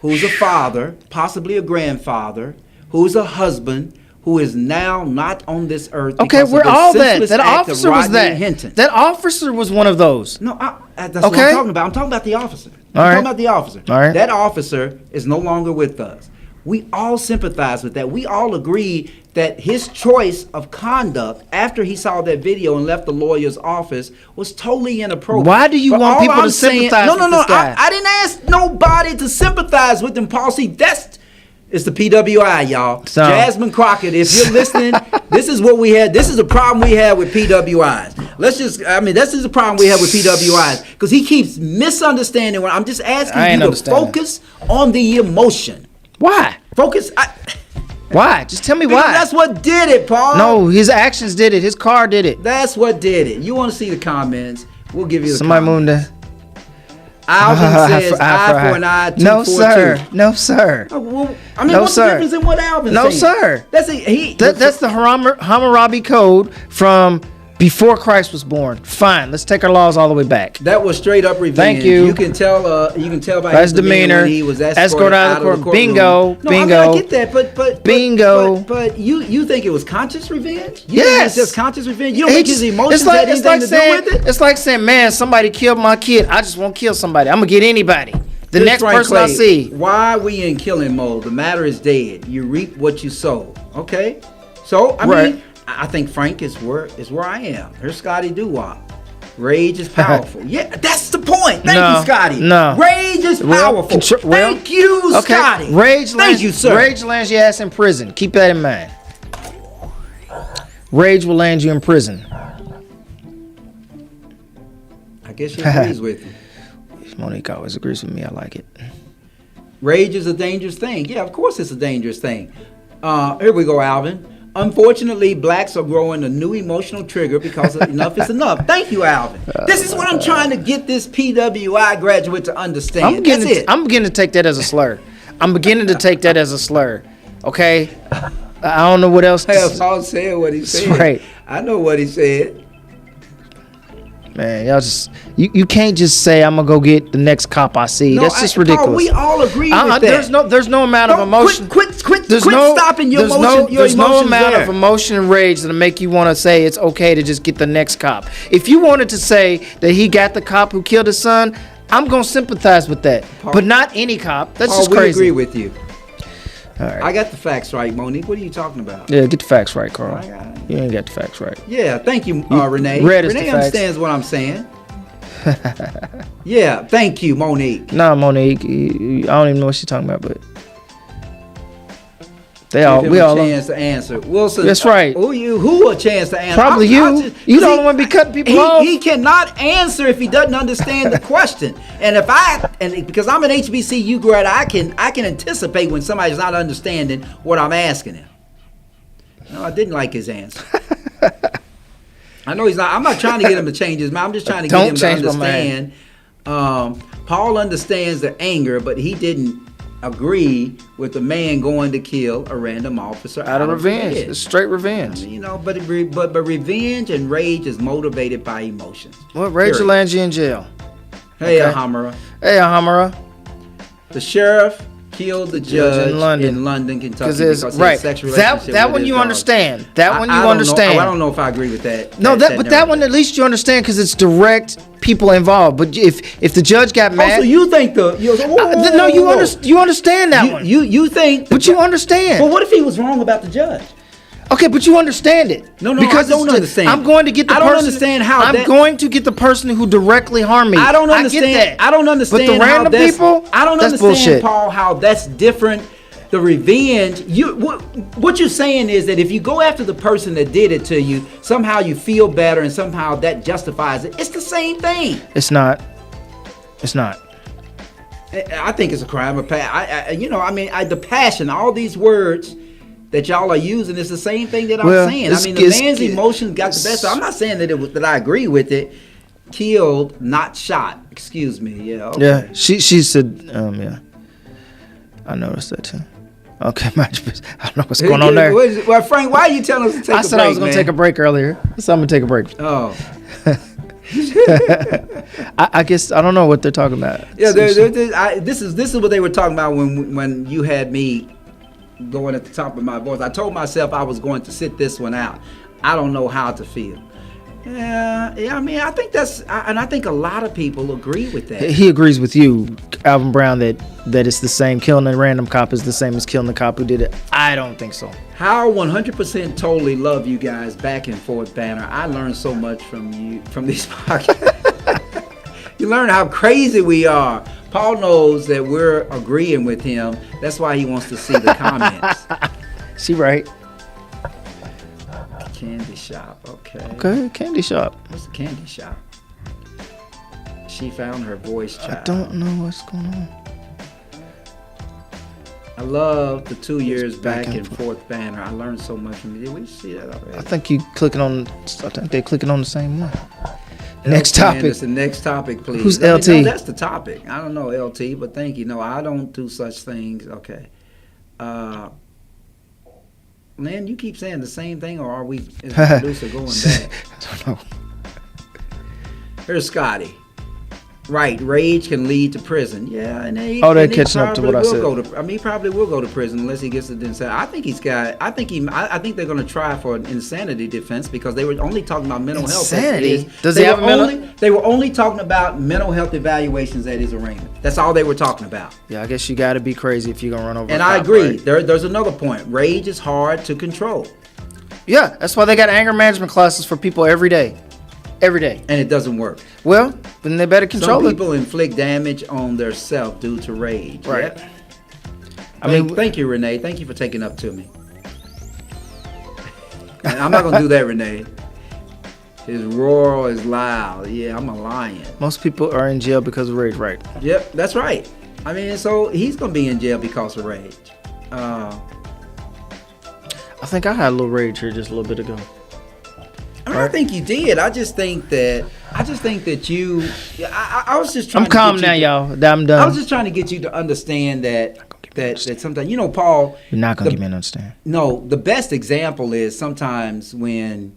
Speaker 8: who's a father, possibly a grandfather, who's a husband, who is now not on this earth.
Speaker 10: Okay, we're all that. That officer was that.
Speaker 8: Hinton.
Speaker 10: That officer was one of those.
Speaker 8: No, that's what I'm talking about. I'm talking about the officer.
Speaker 10: All right.
Speaker 8: That officer is no longer with us. We all sympathize with that. We all agree that his choice of conduct after he saw that video and left the lawyer's office was totally inappropriate.
Speaker 10: Why do you want people to sympathize with this guy?
Speaker 8: I didn't ask nobody to sympathize with him, Paul. See, it's the PWI, y'all.
Speaker 10: So,
Speaker 8: Jasmine Crockett, if you're listening, this is what we had. This is a problem we had with PWIs. This is a problem we have with PWIs because he keeps misunderstanding. I'm just asking you to focus on the emotion.
Speaker 10: Why? Why? Just tell me why.
Speaker 8: That's what did it, Paul.
Speaker 10: No, his actions did it. His car did it.
Speaker 8: That's what did it. You want to see the comments? We'll give you the
Speaker 10: Somebody
Speaker 8: comments.
Speaker 10: mooned
Speaker 8: Alvin says eye for an eye, tooth
Speaker 10: no,
Speaker 8: for
Speaker 10: sir.
Speaker 8: a tooth.
Speaker 10: No, sir.
Speaker 8: What's the difference in what Alvin
Speaker 10: said? No,
Speaker 8: saying?
Speaker 10: sir.
Speaker 8: That's
Speaker 10: the Hammurabi Code from before Christ was born. Fine, let's take our laws all the way back.
Speaker 8: That was straight up revenge.
Speaker 10: Thank you.
Speaker 8: You can tell by
Speaker 10: his
Speaker 8: his
Speaker 10: demeanor.
Speaker 8: When he was
Speaker 10: escorted out of the court.
Speaker 8: Bingo.
Speaker 10: Bingo.
Speaker 8: I get that, but
Speaker 10: bingo.
Speaker 8: But you think it was conscious revenge?
Speaker 10: Yes.
Speaker 8: Think it's just conscious revenge. You don't think his emotions had anything to do with it?
Speaker 10: It's like saying, man, somebody killed my kid. I just won't kill somebody. I'm gonna get anybody. The
Speaker 8: Just
Speaker 10: next person I see.
Speaker 8: Why are we in killing mode? The matter is dead. You reap what you sow. Okay. So I mean, I think Frank is where I am. Here's Scotty Doo-Wop. Rage is powerful. Yeah, that's the point. Thank you, Scotty.
Speaker 10: No.
Speaker 8: Rage is powerful. Thank you, Scotty.
Speaker 10: Rage
Speaker 8: Thank you, sir.
Speaker 10: Rage lands your ass in prison. Keep that in mind. Rage will land you in prison.
Speaker 8: I guess she agrees with you.
Speaker 10: Monique always agrees with me. I like it.
Speaker 8: Rage is a dangerous thing. Yeah, of course it's a dangerous thing. Here we go, Alvin. Unfortunately, blacks are growing a new emotional trigger because enough is enough. Thank you, Alvin. This is what I'm trying to get this PWI graduate to understand.
Speaker 10: I'm beginning to take that as a slur. Okay? I don't know what else to say.
Speaker 8: Paul said what he said.
Speaker 10: Right.
Speaker 8: I know what he said.
Speaker 10: Man, y'all just you can't just say I'm gonna go get the next cop I see.
Speaker 8: No,
Speaker 10: That's just ridiculous.
Speaker 8: Paul, we all agree with that.
Speaker 10: There's no amount of emotion.
Speaker 8: Quit stopping your emotion.
Speaker 10: There's no amount of emotion and rage that'll make you want to say it's okay to just get the next cop. If you wanted to say that he got the cop who killed his son, I'm gonna sympathize with that.
Speaker 8: Paul,
Speaker 10: but not any cop. That's
Speaker 8: Paul,
Speaker 10: just crazy.
Speaker 8: We agree with you.
Speaker 10: All right.
Speaker 8: I got the facts right, Monique. What are you talking about?
Speaker 10: Yeah, get the facts right, Carl. You ain't got the facts right.
Speaker 8: Yeah, thank you, Renee.
Speaker 10: read us the
Speaker 8: Renee
Speaker 10: facts.
Speaker 8: understands what I'm saying. Yeah, thank you, Monique.
Speaker 10: Nah, Monique, I don't even know what she's talking about, but we all
Speaker 8: chance to answer. Wilson,
Speaker 10: that's right.
Speaker 8: Who a chance to answer?
Speaker 10: Probably you. You don't want to be cutting people off.
Speaker 8: He cannot answer if he doesn't understand the question. And because I'm an HBCU grad, I can anticipate when somebody's not understanding what I'm asking him. No, I didn't like his answer. I know he's not. I'm not trying to get him to change his mind. I'm just trying to get him to understand. Paul understands the anger, but he didn't agree with the man going to kill a random officer
Speaker 10: out of revenge. It's straight revenge.
Speaker 8: I mean, but revenge and rage is motivated by emotions.
Speaker 10: Well, rage will land you in jail.
Speaker 8: Hey, Hamara.
Speaker 10: Hey, Hamara.
Speaker 8: The sheriff killed the judge in London, Kentucky, because of a sexual relationship
Speaker 10: that
Speaker 8: with
Speaker 10: one
Speaker 8: his
Speaker 10: you
Speaker 8: dog.
Speaker 10: understand. That one you understand.
Speaker 8: I don't know if I agree with that.
Speaker 10: No, but that one at least you understand because it's direct people involved. But if the judge got mad,
Speaker 8: so you think
Speaker 10: you understand that one.
Speaker 8: You think,
Speaker 10: but you understand.
Speaker 8: But what if he was wrong about the judge?
Speaker 10: Okay, but you understand it.
Speaker 8: No,
Speaker 10: because
Speaker 8: I don't understand.
Speaker 10: I'm going to get the person.
Speaker 8: I don't understand how.
Speaker 10: I'm going to get the person who directly harmed me.
Speaker 8: I don't understand.
Speaker 10: I get that.
Speaker 8: I don't understand.
Speaker 10: But the random people,
Speaker 8: I don't
Speaker 10: that's
Speaker 8: understand,
Speaker 10: bullshit.
Speaker 8: Paul, how that's different. The revenge. What you're saying is that if you go after the person that did it to you, somehow you feel better, and somehow that justifies it. It's the same thing.
Speaker 10: It's not. It's not.
Speaker 8: I think it's a crime of passion. The passion. All these words that y'all are using is the same thing that I'm saying. I mean, the man's emotions got the best. I'm not saying that I agree with it. Killed, not shot. Excuse me. Yeah. Okay.
Speaker 10: Yeah. She said. Yeah. I noticed that too. Okay, I don't know what's going on there.
Speaker 8: Well, Frank, why are you telling us to take a break?
Speaker 10: I said I was going to take a break earlier. So I'm going to take a break.
Speaker 8: Oh.
Speaker 10: I guess I don't know what they're talking about.
Speaker 8: Yeah, this is what they were talking about when you had me going at the top of my voice. I told myself I was going to sit this one out. I don't know how to feel. Yeah. I mean, I think I think a lot of people agree with that.
Speaker 10: He agrees with you, Alvin Brown, that it's the same. Killing a random cop is the same as killing the cop who did it. I don't think so.
Speaker 8: How 100% totally love you guys back and forth banner. I learned so much from you from these podcasts. You learn how crazy we are. Paul knows that we're agreeing with him. That's why he wants to see the comments.
Speaker 10: She right.
Speaker 8: Candy shop, okay.
Speaker 10: Okay, candy shop.
Speaker 8: What's the candy shop? She found her voice child.
Speaker 10: I don't know what's going on.
Speaker 8: I love the 2 years back and forth banner. I learned so much from you. Did we see that already?
Speaker 10: I think they're clicking on the same one. Next topic.
Speaker 8: It's the next topic, please.
Speaker 10: Who's LT?
Speaker 8: No, that's the topic. I don't know LT, but thank you. No, I don't do such things. Okay. Lynn, you keep saying the same thing, or are we, is the producer going back?
Speaker 10: I don't know.
Speaker 8: Here's Scotty. Right, rage can lead to prison. Yeah, and
Speaker 10: they're catching up to what I said.
Speaker 8: He probably will go to prison unless he gets it inside. I think they're going to try for an insanity defense because they were only talking about mental health.
Speaker 10: Insanity? Does he have a mental?
Speaker 8: They were only talking about mental health evaluations at his arraignment. That's all they were talking about.
Speaker 10: Yeah, I guess you got to be crazy if you're going to run over.
Speaker 8: And I agree. Right? There's another point. Rage is hard to control.
Speaker 10: Yeah, that's why they got anger management classes for people every day. Every day.
Speaker 8: And it doesn't work.
Speaker 10: Well, then they better control it.
Speaker 8: Some people inflict damage on their self due to rage.
Speaker 10: Right.
Speaker 8: Yep. Thank you, Renee. Thank you for taking up to me. And I'm not gonna do that, Renee. His roar is loud. Yeah, I'm a lion.
Speaker 10: Most people are in jail because of rage, right?
Speaker 8: Yep, that's right. I mean, so he's gonna be in jail because of rage.
Speaker 10: I think I had a little rage here just a little bit ago.
Speaker 8: I don't think you did. I just think that you. I was just trying.
Speaker 10: I'm calm now, y'all. I'm done.
Speaker 8: I was just trying to get you to understand that sometimes, you know, Paul.
Speaker 10: You're not gonna get me to understand.
Speaker 8: No, the best example is sometimes when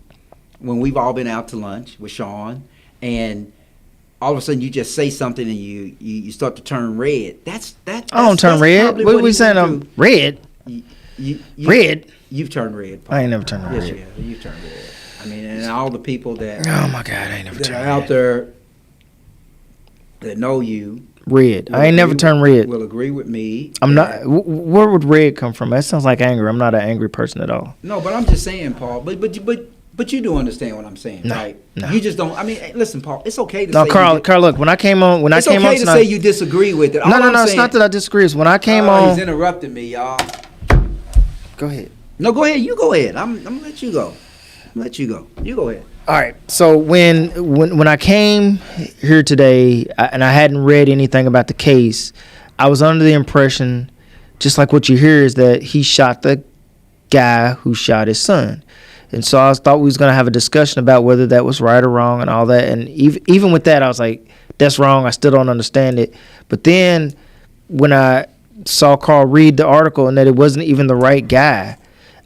Speaker 8: we've all been out to lunch with Sean, and all of a sudden you just say something and you start to turn red. That's
Speaker 10: I don't turn red. What are we saying? I'm red. Red.
Speaker 8: You've turned red, Paul.
Speaker 10: I ain't never turned red.
Speaker 8: Yes, you have. You've turned red. I mean, and all the people that
Speaker 10: oh my God, I ain't never
Speaker 8: that
Speaker 10: turned
Speaker 8: are
Speaker 10: red.
Speaker 8: out there that know you.
Speaker 10: Red. I ain't never turned red.
Speaker 8: Will agree with me.
Speaker 10: I'm not. Where would red come from? That sounds like anger. I'm not an angry person at all.
Speaker 8: No, but I'm just saying, Paul. But you do understand what I'm saying, right?
Speaker 10: No.
Speaker 8: You just don't. I mean, listen, Paul. It's okay to
Speaker 10: No,
Speaker 8: say.
Speaker 10: Carl. Look, when I came on,
Speaker 8: It's okay to say you disagree with it.
Speaker 10: No. It's not that I disagree. It's when I came on.
Speaker 8: He's interrupting me, y'all.
Speaker 10: Go ahead.
Speaker 8: No, go ahead. You go ahead. I'm gonna let you go. You go ahead.
Speaker 10: All right. So when I came here today and I hadn't read anything about the case, I was under the impression, just like what you hear, is that he shot the guy who shot his son. And so I thought we was going to have a discussion about whether that was right or wrong and all that. And even with that, I was like, that's wrong. I still don't understand it. But then when I saw Carl read the article and that it wasn't even the right guy,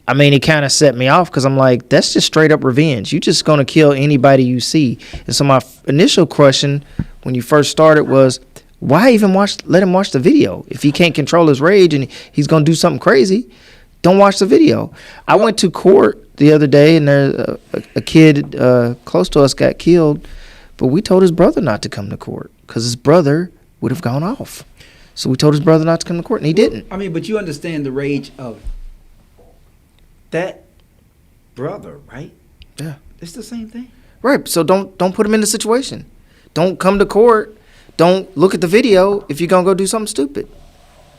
Speaker 10: I mean, it kind of set me off because I'm like, that's just straight up revenge. You're just going to kill anybody you see. And so my initial question when you first started was, why even let him watch the video? If he can't control his rage and he's going to do something crazy, don't watch the video. I went to court the other day and there a kid close to us got killed, but we told his brother not to come to court because his brother would have gone off. So we told his brother not to come to court and he didn't.
Speaker 8: I mean, but you understand the rage of that brother, right?
Speaker 10: Yeah.
Speaker 8: It's the same thing.
Speaker 10: Right. So don't put him in the situation. Don't come to court. Don't look at the video if you're going to go do something stupid.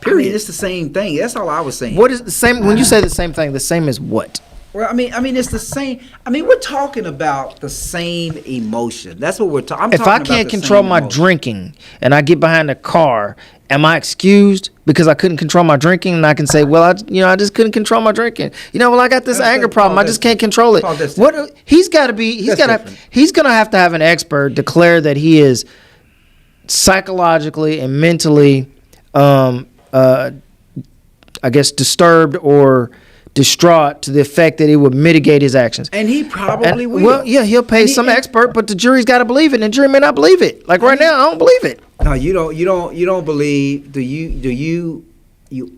Speaker 8: Period. I mean, it's the same thing. That's all I was saying.
Speaker 10: What is the same? When you say the same thing, the same as what?
Speaker 8: Well, I mean, it's the same. I mean, we're talking about the same emotion. That's what we're talking.
Speaker 10: If I can't control my drinking and I get behind a car, am I excused because I couldn't control my drinking? And I can say, well, I just couldn't control my drinking. I got this anger problem. I just can't control it. What he's got to be? He's gonna have to have an expert declare that he is psychologically and mentally, I guess, disturbed or distraught to the effect that it would mitigate his actions.
Speaker 8: And he probably will.
Speaker 10: Well, yeah, he'll pay some expert, but the jury's got to believe it, and the jury may not believe it. Like right now, I don't believe it.
Speaker 8: No, you don't believe. Do you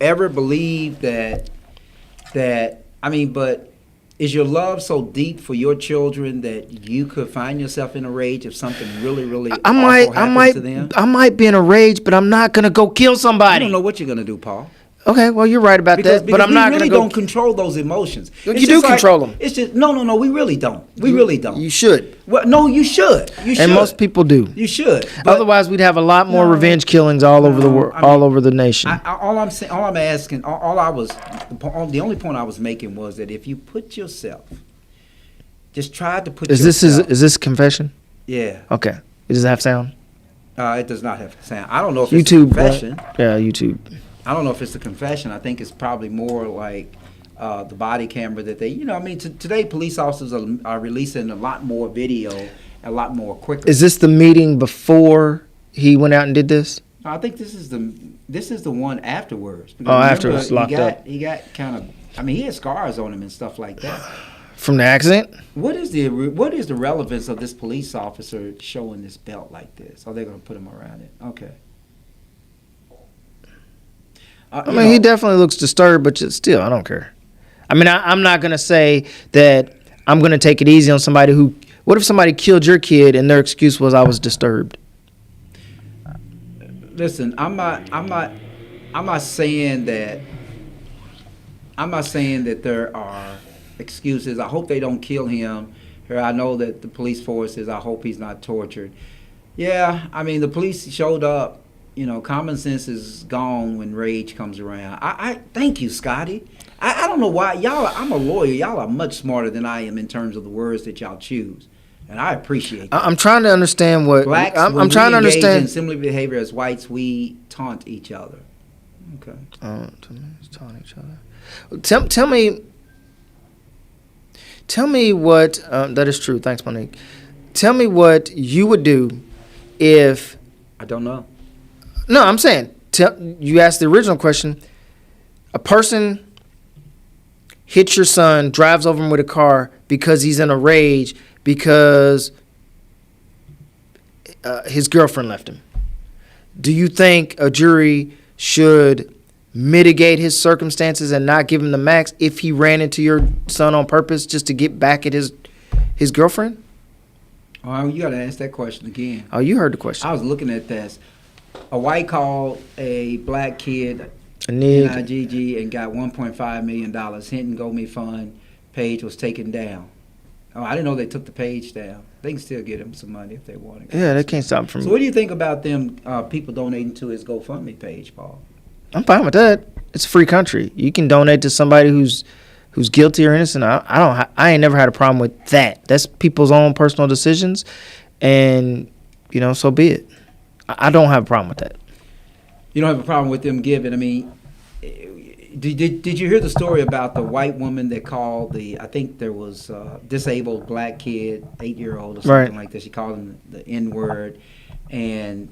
Speaker 8: ever believe that I mean, but is your love so deep for your children that you could find yourself in a rage if something really happens to them?
Speaker 10: I might be in a rage, but I'm not gonna go kill somebody.
Speaker 8: I don't know what you're gonna do, Paul.
Speaker 10: Okay, well, you're right about that, but I'm not going to go.
Speaker 8: We really don't control those emotions.
Speaker 10: You do control them.
Speaker 8: It's just no. We really don't. We really don't.
Speaker 10: You should.
Speaker 8: Well, no, you should. You should.
Speaker 10: And most people do.
Speaker 8: You should.
Speaker 10: Otherwise, we'd have a lot more revenge killings all over the world, all over the nation.
Speaker 8: All I'm saying, the only point I was making was that if you put yourself, just try to put.
Speaker 10: Is this confession?
Speaker 8: Yeah.
Speaker 10: Okay. Does it have sound?
Speaker 8: It does not have sound. I don't know if
Speaker 10: YouTube,
Speaker 8: it's a confession.
Speaker 10: Yeah, YouTube.
Speaker 8: I don't know if it's a confession. I think it's probably more like the body camera that they, today police officers are releasing a lot more video, a lot more quicker.
Speaker 10: Is this the meeting before he went out and did this?
Speaker 8: I think this is the one afterwards.
Speaker 10: Afterwards, locked up.
Speaker 8: He got kind of, he had scars on him and stuff like that.
Speaker 10: From the accident?
Speaker 8: What is the relevance of this police officer showing this belt like this? Are they going to put him around it? Okay.
Speaker 10: He definitely looks disturbed, but still, I don't care. I'm not going to say that I'm going to take it easy on somebody who. What if somebody killed your kid and their excuse was I was disturbed?
Speaker 8: Listen, I'm not saying that. I'm not saying that there are excuses. I hope they don't kill him. I know that the police force is. I hope he's not tortured. Yeah, the police showed up common sense is gone when rage comes around. I thank you, Scotty. I don't know why I'm a lawyer. Y'all are much smarter than I am in terms of the words that y'all choose, and I appreciate that.
Speaker 10: I'm trying to understand what
Speaker 8: Blacks.
Speaker 10: I'm trying to understand.
Speaker 8: In similar behavior as whites, we taunt each other. Okay.
Speaker 10: Taunt each other. Tell me what that is true. Thanks, Monique. Tell me what you would do if
Speaker 8: I don't know.
Speaker 10: No, I'm saying you asked the original question. A person hits your son, drives over him with a car because he's in a rage because his girlfriend left him. Do you think a jury should mitigate his circumstances and not give him the max if he ran into your son on purpose just to get back at his girlfriend?
Speaker 8: Oh, you got to ask that question again.
Speaker 10: Oh, you heard the question.
Speaker 8: I was looking at this. A white called a black kid NIGG and got $1.5 million. Hinton GoMeFund page was taken down. Oh, I didn't know they took the page down. They can still get him some money if they want to.
Speaker 10: Yeah, they can't stop from.
Speaker 8: So what do you think about them people donating to his GoFundMe page, Paul?
Speaker 10: I'm fine with that. It's a free country. You can donate to somebody who's guilty or innocent. I ain't never had a problem with that. That's people's own personal decisions, and so be it. I don't have a problem with that.
Speaker 8: You don't have a problem with them giving. I mean, did you hear the story about the white woman that called I think there was a disabled black kid, 8-year-old or something like that. She called him the N-word, and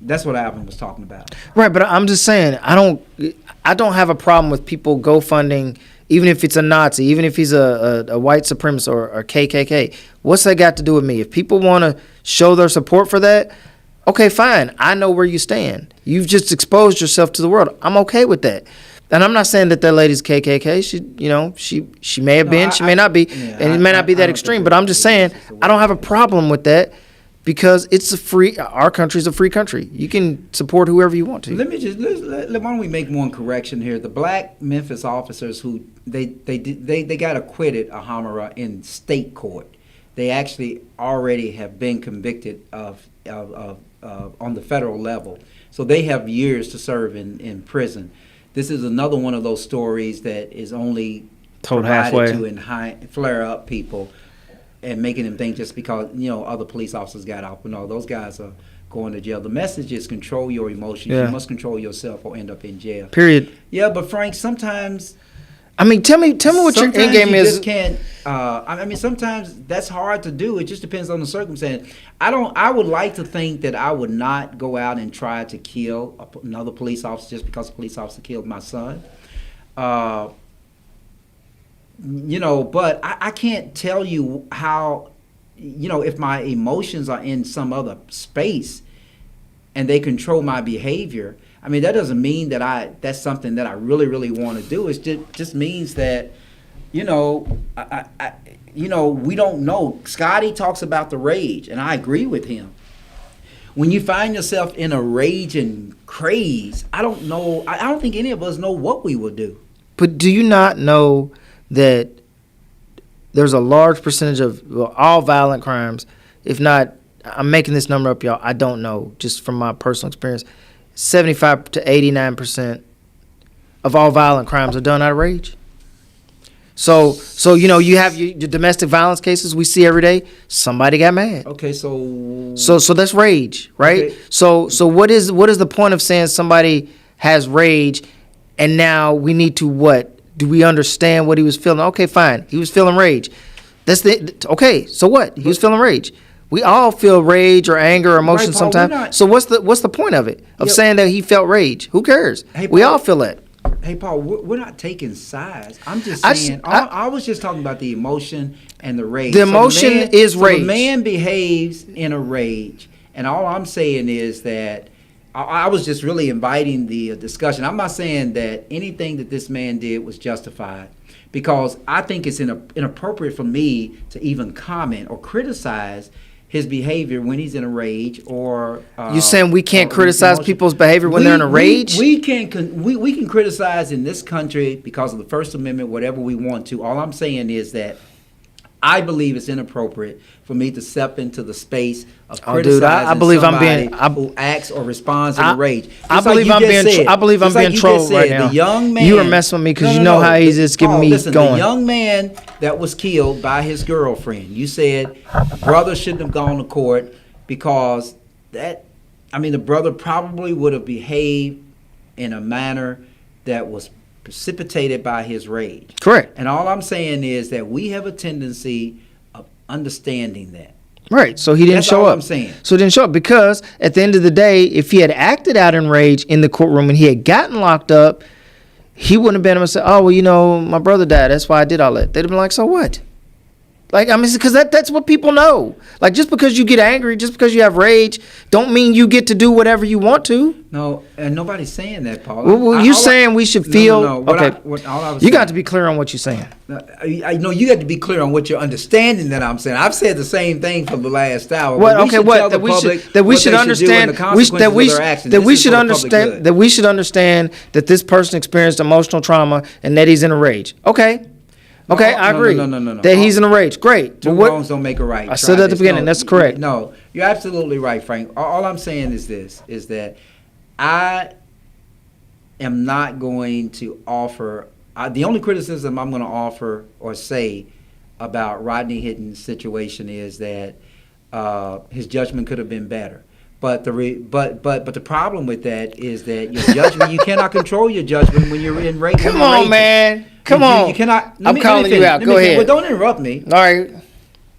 Speaker 8: that's what Alvin was talking about. Right,
Speaker 10: but I'm just saying I don't have a problem with people GoFunding, even if it's a Nazi, even if he's a white supremacist or KKK. What's that got to do with me? If people want to show their support for that, okay, fine. I know where you stand. You've just exposed yourself to the world. I'm okay with that. And I'm not saying that lady's KKK. She may have been, she may not be, and it may not be that extreme. But I'm just saying I don't have a problem with that because our country's a free country. You can support whoever you want to.
Speaker 8: Why don't we make one correction here? The black Memphis officers who they got acquitted of Hamara in state court. They actually already have been convicted of on the federal level. So they have years to serve in prison. This is another one of those stories that is only
Speaker 10: told halfway
Speaker 8: to flare up people and making them think just because other police officers got off. But no, those guys are going to jail. The message is control your emotions. Yeah. You must control yourself or end up in jail.
Speaker 10: Period.
Speaker 8: Yeah, but Frank, sometimes.
Speaker 10: I mean, tell me what your end game is.
Speaker 8: Just can't. Sometimes that's hard to do. It just depends on the circumstance. I would like to think that I would not go out and try to kill another police officer just because a police officer killed my son. But I can't tell you how. If my emotions are in some other space, and they control my behavior. I mean, that doesn't mean that that's something that I really, really want to do. It just means that, we don't know. Scotty talks about the rage, and I agree with him. When you find yourself in a rage and craze, I don't know. I don't think any of us know what we will do.
Speaker 10: But do you not know that there's a large percentage of all violent crimes, if not, I'm making this number up, y'all, I don't know, just from my personal experience, 75 to 89% of all violent crimes are done out of rage. So you have your domestic violence cases we see every day. Somebody got mad.
Speaker 8: Okay,
Speaker 10: so that's rage, right? Okay. So what is the point of saying somebody has rage, and now we need to what? Do we understand what he was feeling? Okay, fine, he was feeling rage. Okay. So what? He was feeling rage. We all feel rage or anger or emotion sometimes. So what's the point of it? Of saying that he felt rage? Who cares? Hey, Paul, we all feel that.
Speaker 8: Hey, Paul, we're not taking sides. I'm just saying. I was just talking about the emotion and the rage.
Speaker 10: The emotion is rage.
Speaker 8: The man behaves in a rage, and all I'm saying is that I was just really inviting the discussion. I'm not saying that anything that this man did was justified, because I think it's inappropriate for me to even comment or criticize his behavior when he's in a rage, or
Speaker 10: you saying we can't criticize people's behavior when they're in a rage?
Speaker 8: We can criticize in this country because of the First Amendment whatever we want to. All I'm saying is that I believe it's inappropriate for me to step into the space of
Speaker 10: Oh, dude,
Speaker 8: criticizing
Speaker 10: I believe I'm
Speaker 8: somebody
Speaker 10: being-
Speaker 8: who acts or responds in a rage.
Speaker 10: I
Speaker 8: Just like
Speaker 10: believe
Speaker 8: you
Speaker 10: I'm
Speaker 8: just
Speaker 10: being.
Speaker 8: said.
Speaker 10: I believe I'm
Speaker 8: Just like
Speaker 10: being
Speaker 8: you just
Speaker 10: trolled right
Speaker 8: said,
Speaker 10: now.
Speaker 8: The young man.
Speaker 10: You are messing with me because
Speaker 8: No,
Speaker 10: you
Speaker 8: no,
Speaker 10: know how
Speaker 8: no.
Speaker 10: he's just giving
Speaker 8: Paul,
Speaker 10: me
Speaker 8: listen,
Speaker 10: going.
Speaker 8: The young man that was killed by his girlfriend. You said brother shouldn't have gone to court because that. I mean, the brother probably would have behaved in a manner that was precipitated by his rage.
Speaker 10: Correct.
Speaker 8: And all I'm saying is that we have a tendency of understanding that.
Speaker 10: Right. So he didn't
Speaker 8: That's
Speaker 10: show
Speaker 8: all
Speaker 10: up.
Speaker 8: I'm saying.
Speaker 10: So he didn't show up because at the end of the day, if he had acted out in rage in the courtroom and he had gotten locked up, he wouldn't have been able to say, "Oh, well, you know, my brother died. That's why I did all that." They'd have been like, "So what?" Like, I mean, because that's what people know. Like, just because you get angry, just because you have rage, don't mean you get to do whatever you want to.
Speaker 8: No, and nobody's saying that, Paul.
Speaker 10: Well, you're saying we should feel.
Speaker 8: No.
Speaker 10: Okay.
Speaker 8: All I was
Speaker 10: You
Speaker 8: saying,
Speaker 10: got to be clear on what you're saying.
Speaker 8: I know you got to be clear on what you're understanding that I'm saying. I've said the same thing for the last hour.
Speaker 10: What?
Speaker 8: but we
Speaker 10: Okay.
Speaker 8: should
Speaker 10: What?
Speaker 8: tell
Speaker 10: That
Speaker 8: the
Speaker 10: we
Speaker 8: public
Speaker 10: should. That we
Speaker 8: what
Speaker 10: should
Speaker 8: they do and
Speaker 10: understand.
Speaker 8: the consequences
Speaker 10: That we.
Speaker 8: of their actions.
Speaker 10: That
Speaker 8: This
Speaker 10: we
Speaker 8: is
Speaker 10: should
Speaker 8: for the public
Speaker 10: understand.
Speaker 8: good.
Speaker 10: That we should understand that this person experienced emotional trauma and that he's in a rage. Okay. Okay, I agree.
Speaker 8: No.
Speaker 10: That he's in a rage. Great.
Speaker 8: Two
Speaker 10: But what?
Speaker 8: wrongs don't make a right.
Speaker 10: I said that at the
Speaker 8: Try this.
Speaker 10: beginning. That's correct.
Speaker 8: No, you're absolutely right, Frank. All I'm saying is this: is that I am not going to offer. The only criticism I'm going to offer or say about Rodney Hitton's situation is that his judgment could have been better. But the problem with that is that your judgment, you cannot control your judgment when you're in rage.
Speaker 10: Come on, man. Come on.
Speaker 8: You cannot.
Speaker 10: I'm calling you out. Go ahead.
Speaker 8: Well, don't interrupt me.
Speaker 10: All right.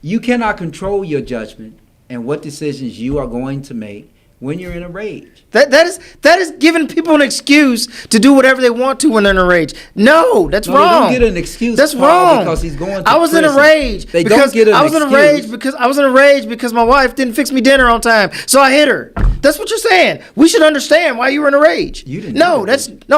Speaker 8: You cannot control your judgment and what decisions you are going to make when you're in a rage.
Speaker 10: That is giving people an excuse to do whatever they want to when they're in a rage. No, that's
Speaker 8: No,
Speaker 10: wrong.
Speaker 8: they don't get an excuse,
Speaker 10: That's
Speaker 8: Paul,
Speaker 10: wrong.
Speaker 8: because he's going to
Speaker 10: I was in a
Speaker 8: prison.
Speaker 10: rage.
Speaker 8: They
Speaker 10: because
Speaker 8: don't get an
Speaker 10: I was in a
Speaker 8: excuse.
Speaker 10: rage because I was in a rage because my wife didn't fix me dinner on time, so I hit her. That's what you're saying. We should understand why you were in a rage.
Speaker 8: You didn't.
Speaker 10: No,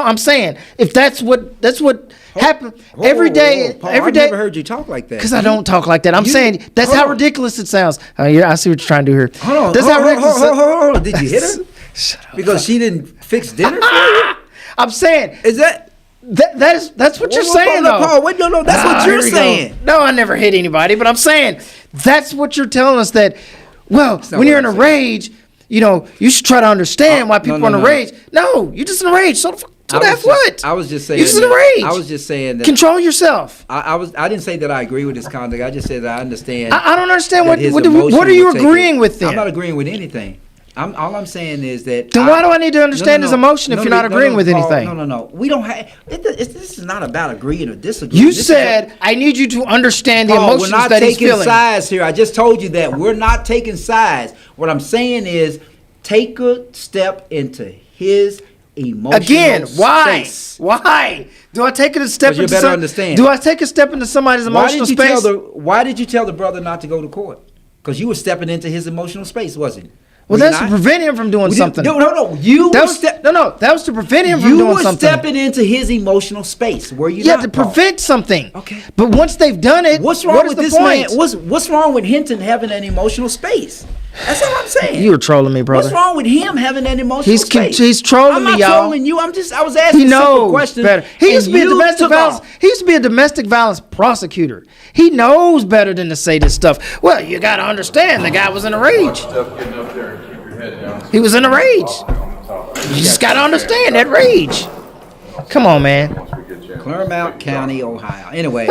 Speaker 10: I'm saying if that's what happened every day.
Speaker 8: Paul,
Speaker 10: every
Speaker 8: I've
Speaker 10: day.
Speaker 8: never heard you talk like that.
Speaker 10: Because I don't talk like that. I'm
Speaker 8: You-
Speaker 10: saying that's
Speaker 8: hold
Speaker 10: how
Speaker 8: on.
Speaker 10: ridiculous it sounds. Yeah, I see what you're trying to do here.
Speaker 8: Hold on.
Speaker 10: That's how ridiculous.
Speaker 8: Hold on. Did you hit her?
Speaker 10: Shut up.
Speaker 8: Because she didn't fix dinner for you?
Speaker 10: I'm saying
Speaker 8: Is that?
Speaker 10: that's what you're saying
Speaker 8: no,
Speaker 10: though.
Speaker 8: Paul, wait, no, that's what
Speaker 10: here
Speaker 8: you're
Speaker 10: we go.
Speaker 8: saying.
Speaker 10: No, I never hit anybody, but I'm saying that's what you're telling us that. Well,
Speaker 8: not
Speaker 10: when
Speaker 8: what
Speaker 10: you're in
Speaker 8: I'm
Speaker 10: a rage, you know, you should try to understand why people
Speaker 8: no,
Speaker 10: are in a
Speaker 8: no.
Speaker 10: rage. No, you're just in a rage. So that's what.
Speaker 8: I was just saying.
Speaker 10: You're just in a
Speaker 8: that-
Speaker 10: rage.
Speaker 8: I was just saying that.
Speaker 10: Control yourself.
Speaker 8: I didn't say that I agree with his conduct. I just said that I understand.
Speaker 10: I don't understand
Speaker 8: that his
Speaker 10: what
Speaker 8: emotion
Speaker 10: are you
Speaker 8: would take
Speaker 10: agreeing
Speaker 8: it.
Speaker 10: with then?
Speaker 8: I'm not agreeing with anything. All I'm saying is that.
Speaker 10: Then why do I need to understand his emotion if you're not agreeing with
Speaker 8: Paul,
Speaker 10: anything?
Speaker 8: No. We don't have. This is not about agreeing or disagreeing.
Speaker 10: You
Speaker 8: This is
Speaker 10: said I need you to understand the
Speaker 8: Paul,
Speaker 10: emotions
Speaker 8: we're not
Speaker 10: that he's
Speaker 8: taking
Speaker 10: feeling.
Speaker 8: sides here. I just told you that we're not taking sides. What I'm saying is, take a step into his emotional
Speaker 10: Again, why?
Speaker 8: space.
Speaker 10: Why? Do I take a step
Speaker 8: 'Cause you
Speaker 10: into
Speaker 8: better understand.
Speaker 10: Do I take a step into somebody's emotional space?
Speaker 8: Why did you tell the brother not to go to court? Because you were stepping into his emotional space, wasn't it?
Speaker 10: Well,
Speaker 8: Were you
Speaker 10: that's to
Speaker 8: not?
Speaker 10: prevent him from doing something.
Speaker 8: No. You
Speaker 10: That
Speaker 8: were
Speaker 10: was that was to prevent him from
Speaker 8: you
Speaker 10: doing
Speaker 8: were
Speaker 10: something.
Speaker 8: stepping into his emotional space. Were you
Speaker 10: Yeah,
Speaker 8: not?
Speaker 10: to
Speaker 8: Paul?
Speaker 10: prevent something.
Speaker 8: Okay.
Speaker 10: But once they've done it,
Speaker 8: What's wrong
Speaker 10: what is
Speaker 8: with
Speaker 10: the
Speaker 8: this
Speaker 10: point?
Speaker 8: man? What's wrong with Hinton having an emotional space? That's all I'm saying.
Speaker 10: You were trolling me, brother.
Speaker 8: What's wrong with him having that emotional
Speaker 10: He's
Speaker 8: space?
Speaker 10: he's trolling
Speaker 8: I'm
Speaker 10: me,
Speaker 8: not
Speaker 10: y'all.
Speaker 8: trolling you. I was asking
Speaker 10: He
Speaker 8: simple
Speaker 10: knows
Speaker 8: questions.
Speaker 10: better. He used to be a
Speaker 8: and you
Speaker 10: domestic
Speaker 8: took
Speaker 10: violence.
Speaker 8: off.
Speaker 10: He used to be a domestic violence prosecutor. He knows better than to say this stuff. Well, you got to understand, the guy was in a rage. He was in a rage. You just got to understand that rage. Come on, man.
Speaker 8: Claremont County, Ohio. Anyway,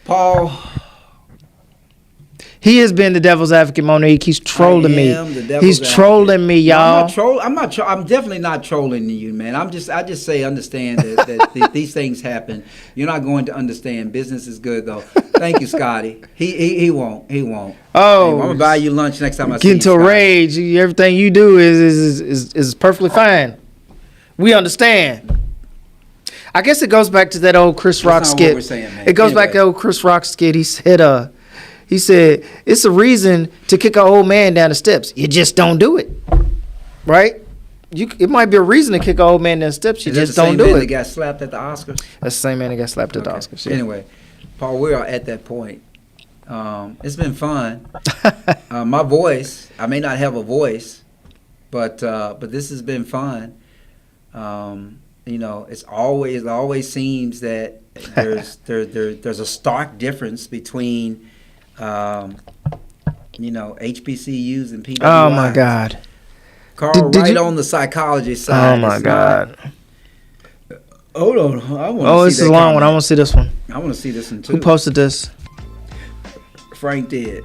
Speaker 8: Paul.
Speaker 10: He has been the devil's advocate, Monique. He's trolling me. He's trolling me, y'all.
Speaker 8: I'm definitely not trolling you, man. I just say understand that these things happen. You're not going to understand. Business is good though. Thank you, Scotty. He won't.
Speaker 10: Oh,
Speaker 8: I'm gonna buy you lunch next time I see
Speaker 10: get
Speaker 8: you.
Speaker 10: into a
Speaker 8: Scotty.
Speaker 10: rage. Everything you do is perfectly fine. We understand. I guess it goes back to that old Chris Rock
Speaker 8: not what
Speaker 10: skit.
Speaker 8: we're saying, man.
Speaker 10: It goes back to
Speaker 8: Anyway.
Speaker 10: old Chris Rock skit. He said it's a reason to kick an old man down the steps. You just don't do it, right? It might be a reason to kick an old man down the steps. You
Speaker 8: Is that
Speaker 10: just
Speaker 8: the
Speaker 10: don't
Speaker 8: same
Speaker 10: do
Speaker 8: man
Speaker 10: it.
Speaker 8: that got slapped at the Oscars?
Speaker 10: That's the same man that got slapped at the Oscars. Yeah.
Speaker 8: Anyway, Paul, we are at that point. It's been fun. My voice, I may not have a voice, but this has been fun. You know, it always seems that there's a stark difference between, HBCUs and PWIs.
Speaker 10: Oh my God,
Speaker 8: Carl, on the psychology side.
Speaker 10: Oh my God.
Speaker 8: Hold on, I want.
Speaker 10: Oh, this is a long one. I want to see this one.
Speaker 8: I want to see this one too.
Speaker 10: Who posted this?
Speaker 8: Frank did.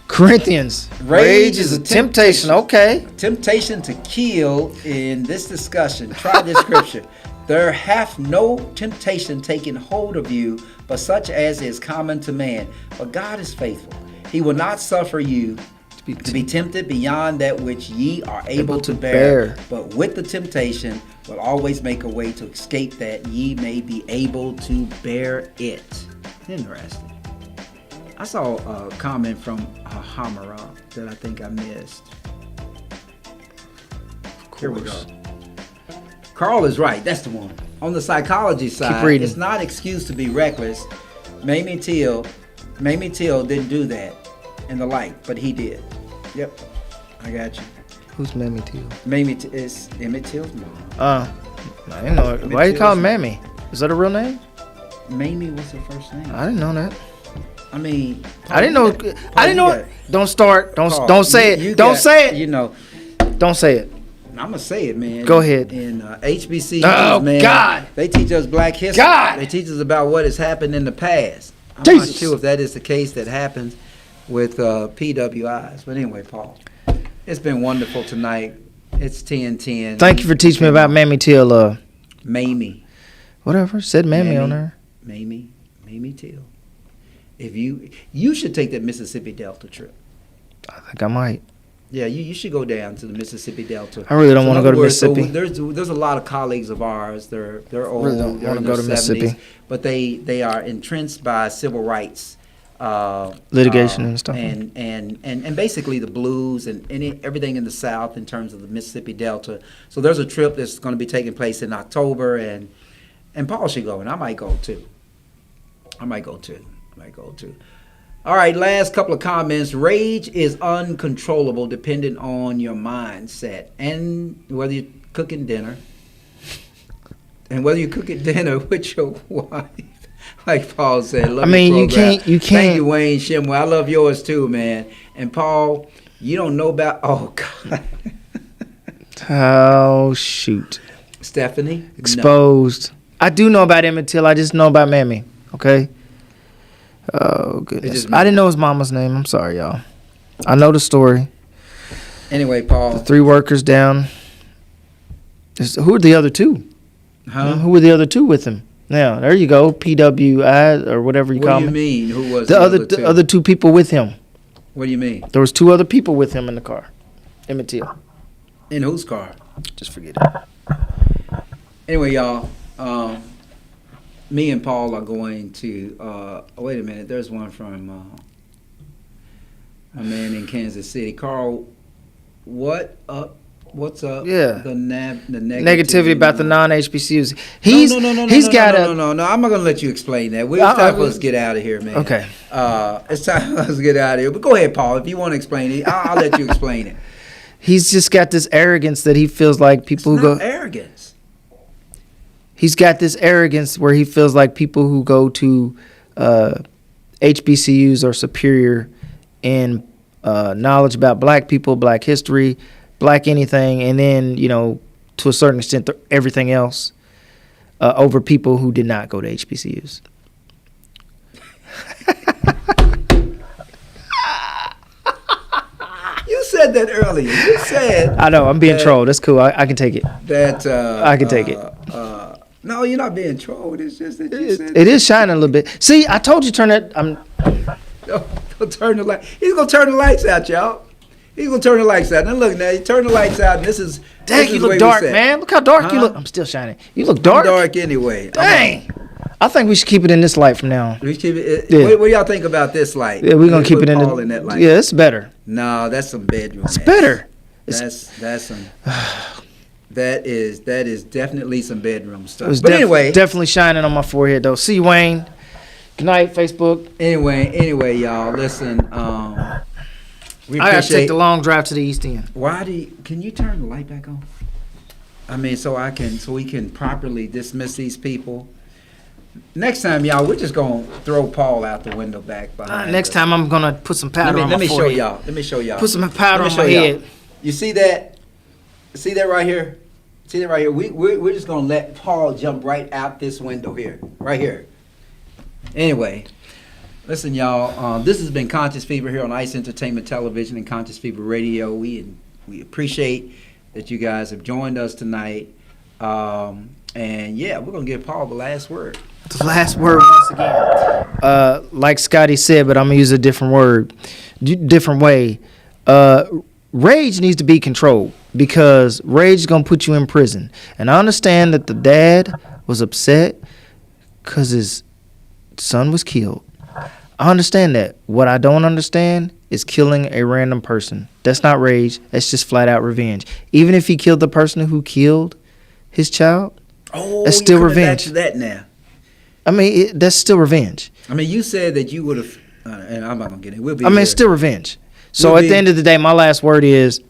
Speaker 10: Corinthians. Rage is a temptation. Okay.
Speaker 8: Temptation to kill in this discussion. Try this scripture. There hath no temptation taken hold of you, but such as is common to man. But God is faithful. He will not suffer you to be tempted beyond that which ye are able to bear. But with the temptation will always make a way to escape that ye may be able to bear it. Interesting. I saw a comment from Hamara that I think I missed. Here we go. Carl is right. That's the one. On the psychology side, it's not excuse to be reckless. Mamie Till didn't do that and the like, but he did. Yep. I got you.
Speaker 10: Who's Mamie Till?
Speaker 8: Mamie is Emmett Till's mom.
Speaker 10: I didn't know it. Why do you call her Mamie? Is that a real name?
Speaker 8: Mamie was her first name.
Speaker 10: I didn't know that.
Speaker 8: I mean,
Speaker 10: I didn't know. Don't start. Don't say it. Don't say it.
Speaker 8: You know.
Speaker 10: Don't say it.
Speaker 8: I'm gonna say it, man.
Speaker 10: Go ahead.
Speaker 8: In HBCUs, man,
Speaker 10: God,
Speaker 8: they teach us Black history.
Speaker 10: God,
Speaker 8: they teach us about what has happened in the past. I'm not sure if that is the case that happens with PWIs. But anyway, Paul, it's been wonderful tonight. It's 10:10.
Speaker 10: Thank you for teaching me about Mamie Till.
Speaker 8: Mamie.
Speaker 10: Whatever. Said Mamie on her.
Speaker 8: Mamie Till. If you should take that Mississippi Delta trip.
Speaker 10: I think I might.
Speaker 8: Yeah, you should go down to the Mississippi Delta.
Speaker 10: I really don't want to go to Mississippi.
Speaker 8: So there's a lot of colleagues of ours. They're old.
Speaker 10: Really don't want to go to
Speaker 8: 70s,
Speaker 10: Mississippi.
Speaker 8: But they are entrenched by civil rights
Speaker 10: litigation and stuff.
Speaker 8: And basically the blues and everything in the South in terms of the Mississippi Delta. So there's a trip that's going to be taking place in October, and Paul should go, and I might go too. All right, last couple of comments. Rage is uncontrollable depending on your mindset and whether you're cooking dinner with your wife. Like Paul said,
Speaker 10: I mean, you can't.
Speaker 8: Thank you, Wayne Shimwell. I love yours too, man. And Paul, you don't know about, oh, God.
Speaker 10: Oh, shoot.
Speaker 8: Stephanie?
Speaker 10: Exposed. No. I do know about Emmett Till. I just know about Mamie. Okay? Oh, goodness. I didn't know his mama's name. I'm sorry, y'all. I know the story.
Speaker 8: Anyway, Paul.
Speaker 10: The 3 workers down. Who are the other 2?
Speaker 8: Huh?
Speaker 10: Who were the other 2 with him? Now, there you go. PWI or whatever you call them.
Speaker 8: What do you mean? Who was
Speaker 10: the other 2 people with him?
Speaker 8: What do you mean?
Speaker 10: There was 2 other people with him in the car. Emmett Till.
Speaker 8: In whose car?
Speaker 10: Just forget it.
Speaker 8: Anyway, y'all. Me and Paul are going to. Wait a minute. There's one from a man in Kansas City. Carl, what's up?
Speaker 10: Yeah.
Speaker 8: The
Speaker 10: negativity about the non-HBCUs.
Speaker 8: No. I'm not gonna let you explain that. It's time for us to get out of here, man.
Speaker 10: Okay.
Speaker 8: It's time for us to get out of here. But go ahead, Paul. If you want to explain it, I'll let you explain it.
Speaker 10: He's just got this arrogance that he feels like people
Speaker 8: it's
Speaker 10: who
Speaker 8: not
Speaker 10: go.
Speaker 8: Arrogance.
Speaker 10: He's got this arrogance where he feels like people who go to HBCUs are superior in knowledge about Black people, Black history, Black anything, and then, to a certain extent, everything else over people who did not go to HBCUs.
Speaker 8: You said that earlier. You said.
Speaker 10: I know. I'm being trolled. That's cool. I can take it. I can take it.
Speaker 8: No, you're not being trolled. It's just that you said
Speaker 10: it is shining a little bit. See, I told you turn that.
Speaker 8: Don't turn the light. He's gonna turn the lights out, y'all. He's gonna turn the lights out. Now look, now you turn the lights out, and this is.
Speaker 10: Dang, you look dark, man. Look how dark you look. I'm still shining. You look dark.
Speaker 8: I'm dark anyway.
Speaker 10: Dang. I think we should keep it in this light from now on.
Speaker 8: We keep it. Yeah. What do y'all think about this light?
Speaker 10: Yeah, we're gonna keep it in
Speaker 8: that light.
Speaker 10: Yeah, it's better.
Speaker 8: No, that's some bedroom.
Speaker 10: It's better.
Speaker 8: That's some. That is definitely some bedroom stuff. But anyway,
Speaker 10: definitely shining on my forehead though. See you, Wayne. Good night, Facebook.
Speaker 8: Anyway, y'all, listen.
Speaker 10: I have to take the long drive to the East End.
Speaker 8: Can you turn the light back on? I mean, so we can properly dismiss these people. Next time, y'all, we're just gonna throw Paul out the window back behind.
Speaker 10: Next time, I'm gonna put some powder on my forehead.
Speaker 8: Let me show y'all.
Speaker 10: Put some powder
Speaker 8: Let me
Speaker 10: on my
Speaker 8: show y'all.
Speaker 10: head.
Speaker 8: You see that? See that right here? See that right here? We're just gonna let Paul jump right out this window here, right here. Anyway, listen, y'all. This has been Conscious Fever here on Ice Entertainment Television and Conscious Fever Radio. We appreciate that you guys have joined us tonight. And yeah, we're gonna give Paul the last word.
Speaker 10: The last word once again. Like Scotty said, but I'm gonna use a different word, different way. Rage needs to be controlled because rage is gonna put you in prison. And I understand that the dad was upset because his son was killed. I understand that. What I don't understand is killing a random person. That's not rage. That's just flat out revenge. Even if he killed the person who killed his child, that's still revenge.
Speaker 8: To that now.
Speaker 10: I mean, that's still revenge.
Speaker 8: I mean, you said that you would have, and I'm not gonna get it. We'll be.
Speaker 10: I mean, it's still revenge. So
Speaker 8: We'll
Speaker 10: at the end of the day, my last word is,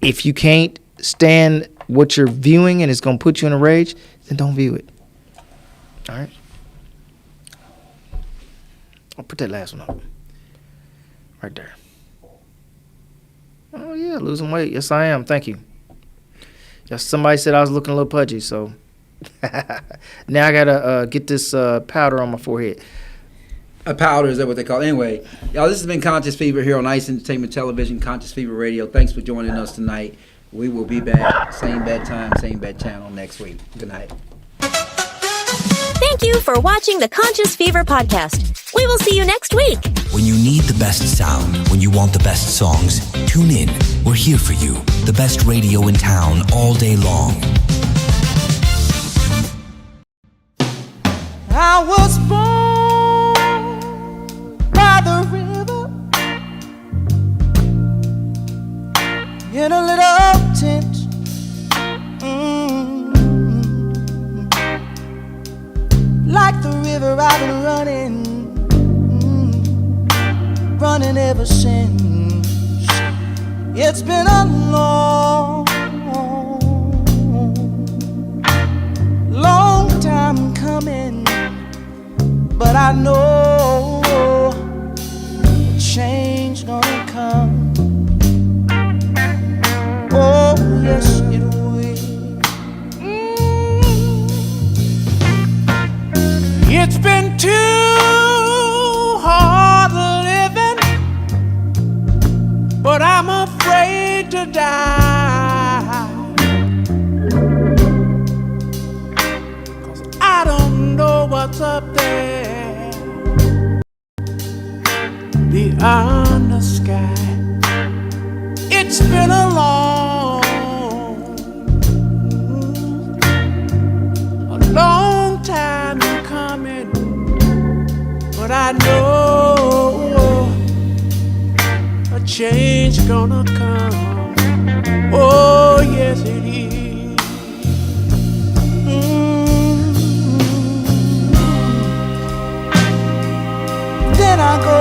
Speaker 10: if you can't stand what you're viewing and it's gonna put you in a rage, then don't view it. All right. I'll put that last one up. Right there. Oh yeah, losing weight. Yes, I am. Thank you. Yes, somebody said I was looking a little pudgy, so now I gotta get this powder on my forehead.
Speaker 8: A powder, is that what they call it? Anyway, y'all, this has been Conscious Fever here on Ice Entertainment Television, Conscious Fever Radio. Thanks for joining us tonight. We will be back, same bad time, same bad channel next week. Good night.
Speaker 12: Thank you for watching the Conscious Fever podcast. We will see you next week.
Speaker 13: When you need the best sound, when you want the best songs, tune in. We're here for you. The best radio in town all day long.
Speaker 9: I was born by the river in a little tent. Like the river I've been running ever since. It's been a long time coming, but I know a change gonna come. Oh yes, it will. It's been too hard living, but I'm afraid to die. 'Cause I don't know what's up there beyond the sky. It's been a long time coming, but I know a change gonna come. Oh yes it is. Then I go,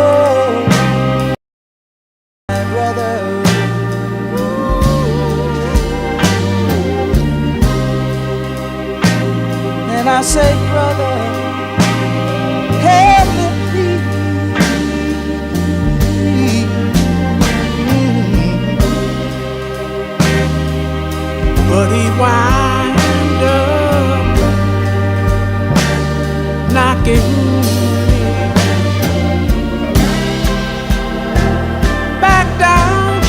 Speaker 9: my brother. And I say, brother, help me please. But he wind up knocking back down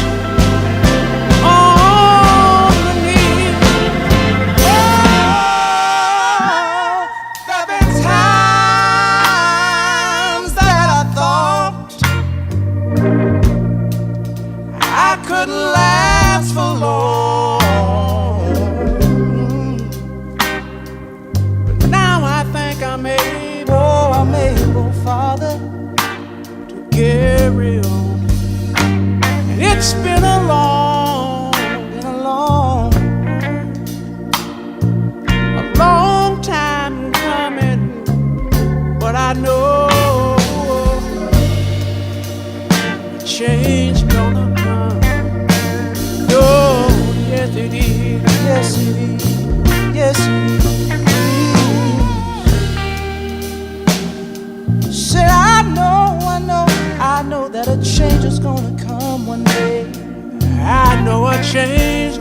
Speaker 9: on the knee. There've been times that I thought I couldn't last for long, but now I think I'm able, Father, to carry on. And it's been a long time coming, but I know change gonna come. Oh, yes it is. Yes, it is. Yes, it is. Said I know that a change is gonna come one day.
Speaker 14: I know a change